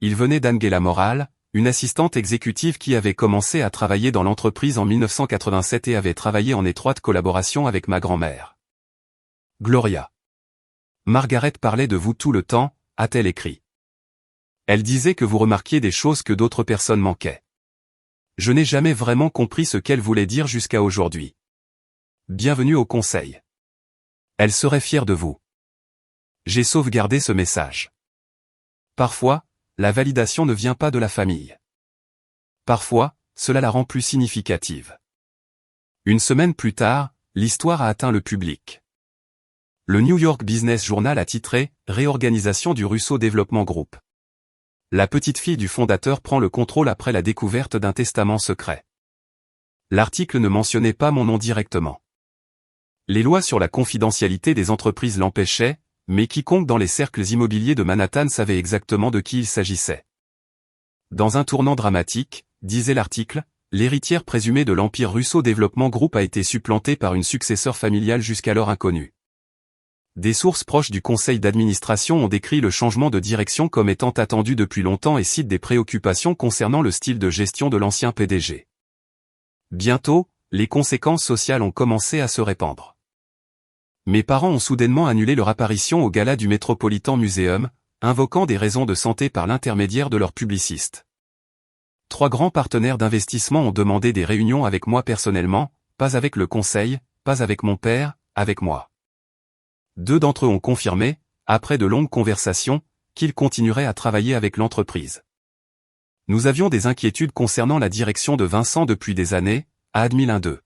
Speaker 1: Il venait d'Angela Moral, une assistante exécutive qui avait commencé à travailler dans l'entreprise en 1987 et avait travaillé en étroite collaboration avec ma grand-mère. Gloria. Margaret parlait de vous tout le temps, a-t-elle écrit. Elle disait que vous remarquiez des choses que d'autres personnes manquaient. Je n'ai jamais vraiment compris ce qu'elle voulait dire jusqu'à aujourd'hui. Bienvenue au conseil. Elle serait fière de vous. J'ai sauvegardé ce message. Parfois, la validation ne vient pas de la famille. Parfois, cela la rend plus significative. Une semaine plus tard, l'histoire a atteint le public. Le New York Business Journal a titré « Réorganisation du Russo Development Group ». La petite fille du fondateur prend le contrôle après la découverte d'un testament secret. L'article ne mentionnait pas mon nom directement. Les lois sur la confidentialité des entreprises l'empêchaient, mais quiconque dans les cercles immobiliers de Manhattan savait exactement de qui il s'agissait. Dans un tournant dramatique, disait l'article, l'héritière présumée de l'Empire Russo Development Group a été supplantée par une successeur familiale jusqu'alors inconnue. Des sources proches du conseil d'administration ont décrit le changement de direction comme étant attendu depuis longtemps et citent des préoccupations concernant le style de gestion de l'ancien PDG. Bientôt, les conséquences sociales ont commencé à se répandre. Mes parents ont soudainement annulé leur apparition au gala du Metropolitan Museum, invoquant des raisons de santé par l'intermédiaire de leur publiciste. 3 grands partenaires d'investissement ont demandé des réunions avec moi personnellement, pas avec le conseil, pas avec mon père, avec moi. 2 d'entre eux ont confirmé, après de longues conversations, qu'ils continueraient à travailler avec l'entreprise. Nous avions des inquiétudes concernant la direction de Vincent depuis des années, a admis l'un d'eux.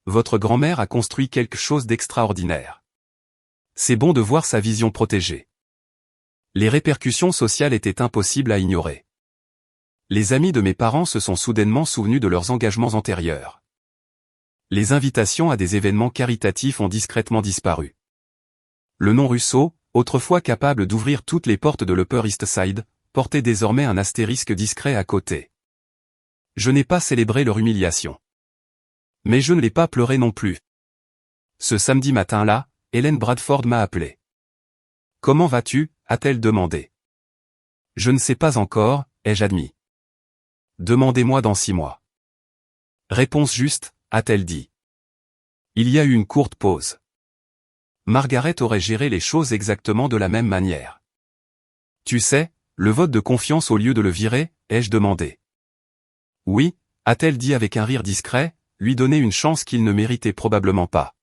Speaker 1: Votre grand-mère a construit quelque chose d'extraordinaire. C'est bon de voir sa vision protégée. Les répercussions sociales étaient impossibles à ignorer. Les amis de mes parents se sont soudainement souvenus de leurs engagements antérieurs. Les invitations à des événements caritatifs ont discrètement disparu. Le nom Russo, autrefois capable d'ouvrir toutes les portes de l'Upper East Side, portait désormais un astérisque discret à côté. Je n'ai pas célébré leur humiliation. Mais je ne l'ai pas pleuré non plus. Ce samedi matin-là, Hélène Bradford m'a appelé. « Comment vas-tu » a-t-elle demandé. « Je ne sais pas encore » ai-je admis. « Demandez-moi dans 6 mois. » Réponse juste, a-t-elle dit. Il y a eu une courte pause. Margaret aurait géré les choses exactement de la même manière. « Tu sais, le vote de confiance au lieu de le virer » ai-je demandé. « Oui » a-t-elle dit avec un rire discret, lui donner une chance qu'il ne méritait probablement pas.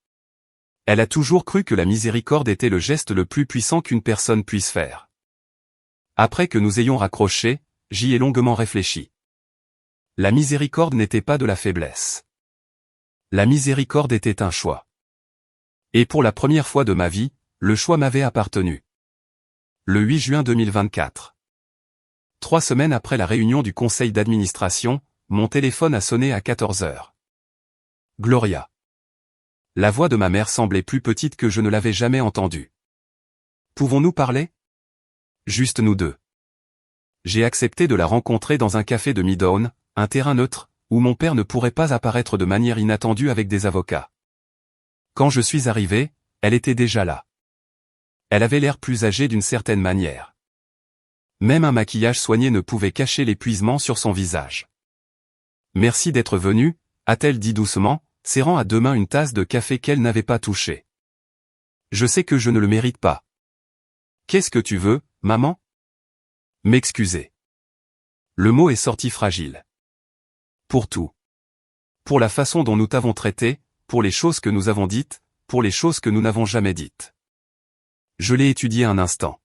Speaker 1: Elle a toujours cru que la miséricorde était le geste le plus puissant qu'une personne puisse faire. Après que nous ayons raccroché, j'y ai longuement réfléchi. La miséricorde n'était pas de la faiblesse. La miséricorde était un choix. Et pour la première fois de ma vie, le choix m'avait appartenu. Le 8 juin 2024. 3 semaines après la réunion du conseil d'administration, mon téléphone a sonné à 14 heures. Gloria. La voix de ma mère semblait plus petite que je ne l'avais jamais entendue. Pouvons-nous parler ? Juste nous deux. J'ai accepté de la rencontrer dans un café de Midtown, un terrain neutre, où mon père ne pourrait pas apparaître de manière inattendue avec des avocats. Quand je suis arrivé, elle était déjà là. Elle avait l'air plus âgée d'une certaine manière. Même un maquillage soigné ne pouvait cacher l'épuisement sur son visage. « Merci d'être venu », a-t-elle dit doucement, serrant à 2 mains une tasse de café qu'elle n'avait pas touchée. Je sais que je ne le mérite pas. Qu'est-ce que tu veux, maman ? M'excuser. Le mot est sorti fragile. Pour tout. Pour la façon dont nous t'avons traité, pour les choses que nous avons dites, pour les choses que nous n'avons jamais dites. Je l'ai étudié un instant.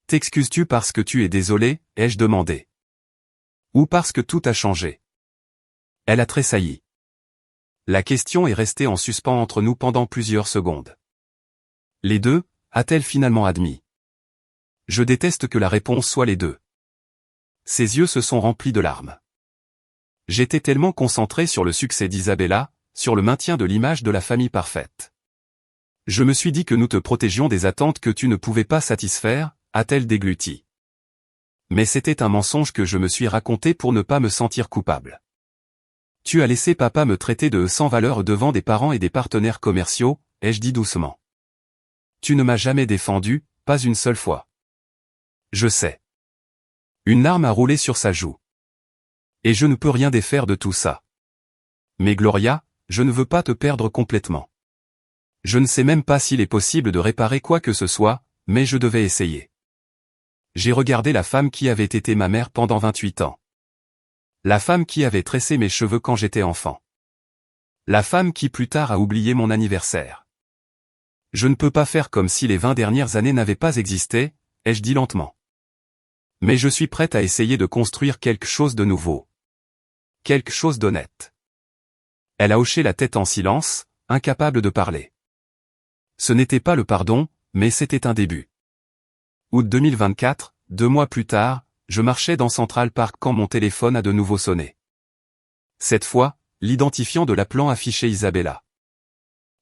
Speaker 1: T'excuses-tu parce que tu es désolé, ai-je demandé. Ou parce que tout a changé ? Elle a tressailli. La question est restée en suspens entre nous pendant plusieurs secondes. Les deux, a-t-elle finalement admis? Je déteste que la réponse soit les deux. Ses yeux se sont remplis de larmes. J'étais tellement concentré sur le succès d'Isabella, sur le maintien de l'image de la famille parfaite. Je me suis dit que nous te protégions des attentes que tu ne pouvais pas satisfaire, a-t-elle dégluti. Mais c'était un mensonge que je me suis raconté pour ne pas me sentir coupable. Tu as laissé papa me traiter de sans valeur devant des parents et des partenaires commerciaux, ai-je dit doucement. Tu ne m'as jamais défendu, pas une seule fois. Je sais. Une larme a roulé sur sa joue. Et je ne peux rien défaire de tout ça. Mais Gloria, je ne veux pas te perdre complètement. Je ne sais même pas s'il est possible de réparer quoi que ce soit, mais je devais essayer. J'ai regardé la femme qui avait été ma mère pendant 28 ans. La femme qui avait tressé mes cheveux quand j'étais enfant. La femme qui plus tard a oublié mon anniversaire. Je ne peux pas faire comme si les 20 dernières années n'avaient pas existé, ai-je dit lentement. Mais je suis prête à essayer de construire quelque chose de nouveau. Quelque chose d'honnête. Elle a hoché la tête en silence, incapable de parler. Ce n'était pas le pardon, mais c'était un début. Août 2024, 2 mois plus tard, je marchais dans Central Park quand mon téléphone a de nouveau sonné. Cette fois, l'identifiant de l'appelant affichait Isabella.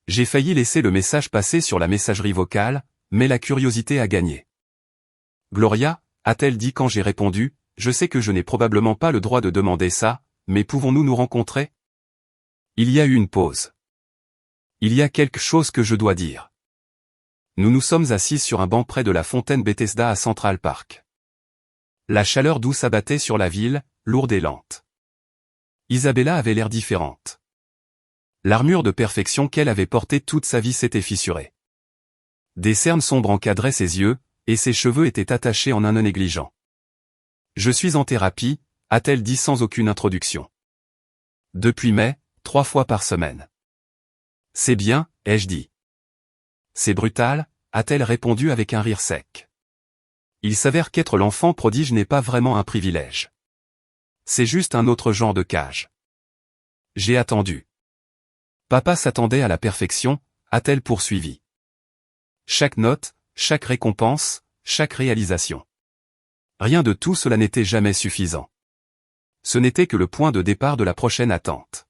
Speaker 1: J'ai failli laisser le message passer sur la messagerie vocale, mais la curiosité a gagné. Gloria, a-t-elle dit quand j'ai répondu, je sais que je n'ai probablement pas le droit de demander ça, mais pouvons-nous nous rencontrer? Il y a eu une pause. Il y a quelque chose que je dois dire. Nous nous sommes assis sur un banc près de la fontaine Bethesda à Central Park. La chaleur douce abattait sur la ville, lourde et lente. Isabella avait l'air différente. L'armure de perfection qu'elle avait portée toute sa vie s'était fissurée. Des cernes sombres encadraient ses yeux, et ses cheveux étaient attachés en un nœud négligent. Je suis en thérapie, a-t-elle dit sans aucune introduction. Depuis mai, 3 fois par semaine. C'est bien, ai-je dit. C'est brutal, a-t-elle répondu avec un rire sec. Il s'avère qu'être l'enfant prodige n'est pas vraiment un privilège. C'est juste un autre genre de cage. J'ai attendu. Papa s'attendait à la perfection, a-t-elle poursuivi. Chaque note, chaque récompense, chaque réalisation. Rien de tout cela n'était jamais suffisant. Ce n'était que le point de départ de la prochaine attente.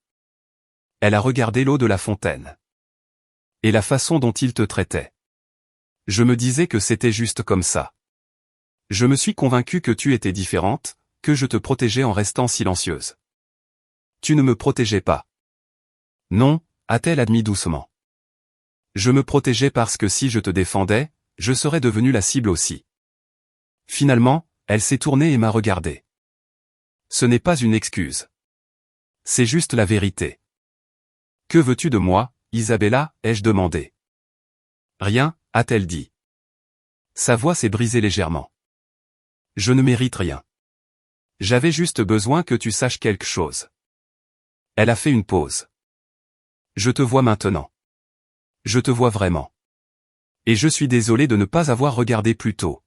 Speaker 1: Elle a regardé l'eau de la fontaine. Et la façon dont il te traitait. Je me disais que c'était juste comme ça. Je me suis convaincu que tu étais différente, que je te protégeais en restant silencieuse. Tu ne me protégeais pas. Non, a-t-elle admis doucement. Je me protégeais parce que si je te défendais, je serais devenue la cible aussi. Finalement, elle s'est tournée et m'a regardé. Ce n'est pas une excuse. C'est juste la vérité. Que veux-tu de moi, Isabella, ai-je demandé. Rien, a-t-elle dit. Sa voix s'est brisée légèrement. Je ne mérite rien. J'avais juste besoin que tu saches quelque chose. Elle a fait une pause. Je te vois maintenant. Je te vois vraiment. Et je suis désolé de ne pas avoir regardé plus tôt.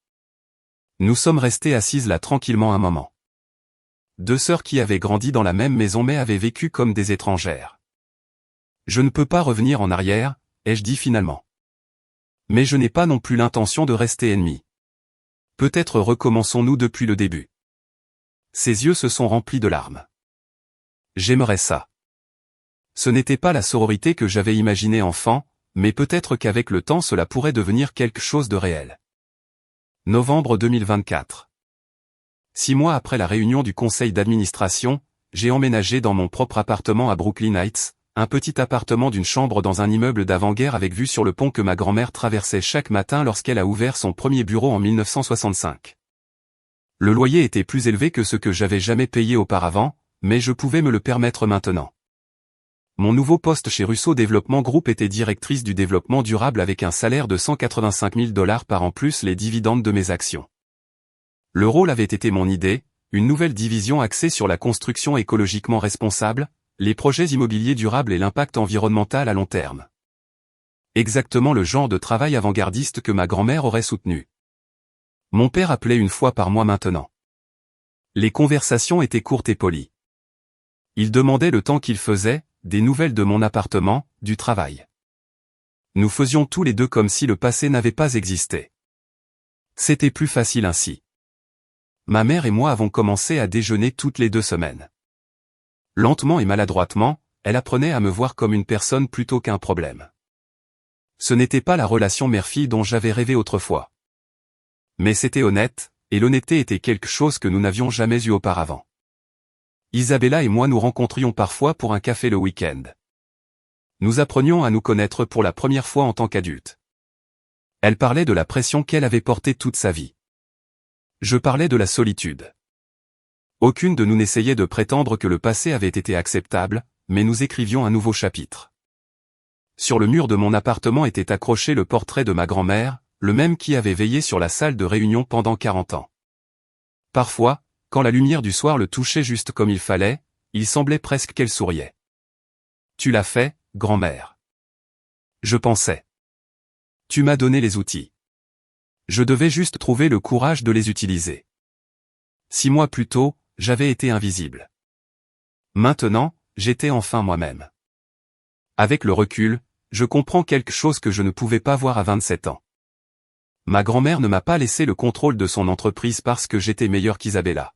Speaker 1: Nous sommes restés assises là tranquillement un moment. 2 sœurs qui avaient grandi dans la même maison mais avaient vécu comme des étrangères. Je ne peux pas revenir en arrière, ai-je dit finalement. Mais je n'ai pas non plus l'intention de rester ennemis. Peut-être recommençons-nous depuis le début. Ses yeux se sont remplis de larmes. J'aimerais ça. Ce n'était pas la sororité que j'avais imaginée enfant, mais peut-être qu'avec le temps cela pourrait devenir quelque chose de réel. Novembre 2024. 6 mois après la réunion du conseil d'administration, j'ai emménagé dans mon propre appartement à Brooklyn Heights, un petit appartement d'une chambre dans un immeuble d'avant-guerre avec vue sur le pont que ma grand-mère traversait chaque matin lorsqu'elle a ouvert son premier bureau en 1965. Le loyer était plus élevé que ce que j'avais jamais payé auparavant, mais je pouvais me le permettre maintenant. Mon nouveau poste chez Russo Développement Group était directrice du développement durable avec un salaire de $185 000 par an plus les dividendes de mes actions. Le rôle avait été mon idée, une nouvelle division axée sur la construction écologiquement responsable, les projets immobiliers durables et l'impact environnemental à long terme. Exactement le genre de travail avant-gardiste que ma grand-mère aurait soutenu. Mon père appelait une fois par mois maintenant. Les conversations étaient courtes et polies. Il demandait le temps qu'il faisait, des nouvelles de mon appartement, du travail. Nous faisions tous les deux comme si le passé n'avait pas existé. C'était plus facile ainsi. Ma mère et moi avons commencé à déjeuner toutes les 2 semaines. Lentement et maladroitement, elle apprenait à me voir comme une personne plutôt qu'un problème. Ce n'était pas la relation mère-fille dont j'avais rêvé autrefois. Mais c'était honnête, et l'honnêteté était quelque chose que nous n'avions jamais eu auparavant. Isabella et moi nous rencontrions parfois pour un café le week-end. Nous apprenions à nous connaître pour la première fois en tant qu'adultes. Elle parlait de la pression qu'elle avait portée toute sa vie. Je parlais de la solitude. Aucune de nous n'essayait de prétendre que le passé avait été acceptable, mais nous écrivions un nouveau chapitre. Sur le mur de mon appartement était accroché le portrait de ma grand-mère, le même qui avait veillé sur la salle de réunion pendant 40 ans. Parfois, quand la lumière du soir le touchait juste comme il fallait, il semblait presque qu'elle souriait. « Tu l'as fait, grand-mère. » Je pensais. « Tu m'as donné les outils. Je devais juste trouver le courage de les utiliser. » 6 mois plus tôt, j'avais été invisible. Maintenant, j'étais enfin moi-même. Avec le recul, je comprends quelque chose que je ne pouvais pas voir à 27 ans. Ma grand-mère ne m'a pas laissé le contrôle de son entreprise parce que j'étais meilleur qu'Isabella.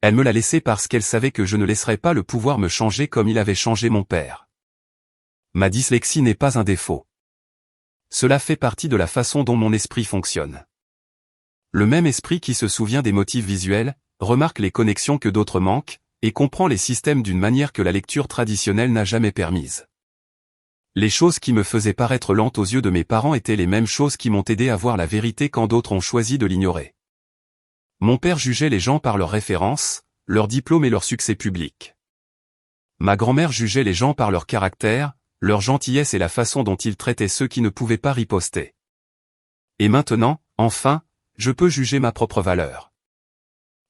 Speaker 1: Elle me l'a laissé parce qu'elle savait que je ne laisserais pas le pouvoir me changer comme il avait changé mon père. Ma dyslexie n'est pas un défaut. Cela fait partie de la façon dont mon esprit fonctionne. Le même esprit qui se souvient des motifs visuels, remarque les connexions que d'autres manquent, et comprend les systèmes d'une manière que la lecture traditionnelle n'a jamais permise. Les choses qui me faisaient paraître lentes aux yeux de mes parents étaient les mêmes choses qui m'ont aidé à voir la vérité quand d'autres ont choisi de l'ignorer. Mon père jugeait les gens par leurs références, leurs diplômes et leur succès public. Ma grand-mère jugeait les gens par leur caractère, leur gentillesse et la façon dont ils traitaient ceux qui ne pouvaient pas riposter. Et maintenant, enfin, je peux juger ma propre valeur.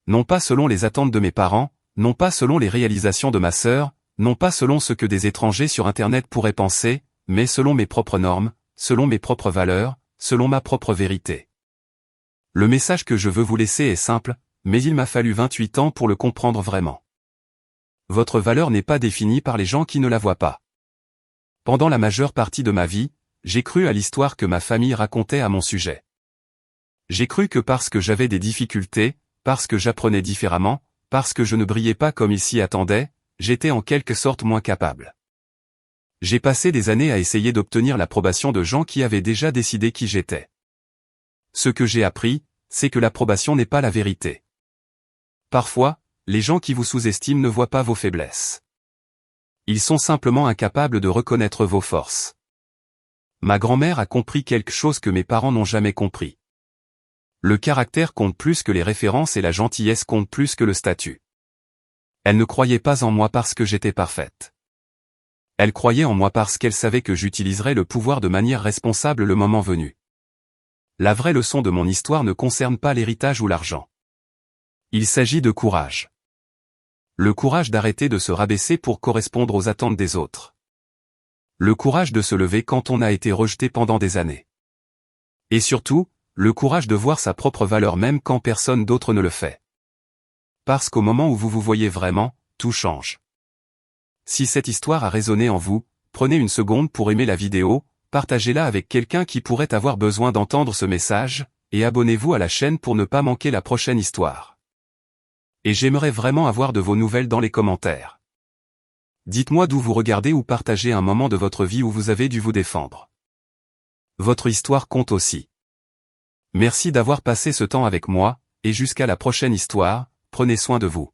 Speaker 1: Non pas selon les attentes de mes parents, non pas selon les réalisations de ma sœur, non pas selon ce que des étrangers sur Internet pourraient penser, mais selon mes propres normes, selon mes propres valeurs, selon ma propre vérité. Le message que je veux vous laisser est simple, mais il m'a fallu 28 ans pour le comprendre vraiment. Votre valeur n'est pas définie par les gens qui ne la voient pas. Pendant la majeure partie de ma vie, j'ai cru à l'histoire que ma famille racontait à mon sujet. J'ai cru que parce que j'avais des difficultés, parce que j'apprenais différemment, parce que je ne brillais pas comme ils s'y attendaient, j'étais en quelque sorte moins capable. J'ai passé des années à essayer d'obtenir l'approbation de gens qui avaient déjà décidé qui j'étais. Ce que j'ai appris, c'est que l'approbation n'est pas la vérité. Parfois, les gens qui vous sous-estiment ne voient pas vos faiblesses. Ils sont simplement incapables de reconnaître vos forces. Ma grand-mère a compris quelque chose que mes parents n'ont jamais compris. Le caractère compte plus que les références et la gentillesse compte plus que le statut. Elle ne croyait pas en moi parce que j'étais parfaite. Elle croyait en moi parce qu'elle savait que j'utiliserais le pouvoir de manière responsable le moment venu. La vraie leçon de mon histoire ne concerne pas l'héritage ou l'argent. Il s'agit de courage. Le courage d'arrêter de se rabaisser pour correspondre aux attentes des autres. Le courage de se lever quand on a été rejeté pendant des années. Et surtout, le courage de voir sa propre valeur même quand personne d'autre ne le fait. Parce qu'au moment où vous vous voyez vraiment, tout change. Si cette histoire a résonné en vous, prenez une seconde pour aimer la vidéo, partagez-la avec quelqu'un qui pourrait avoir besoin d'entendre ce message, et abonnez-vous à la chaîne pour ne pas manquer la prochaine histoire. Et j'aimerais vraiment avoir de vos nouvelles dans les commentaires. Dites-moi d'où vous regardez ou partagez un moment de votre vie où vous avez dû vous défendre. Votre histoire compte aussi. Merci d'avoir passé ce temps avec moi, et jusqu'à la prochaine histoire, prenez soin de vous.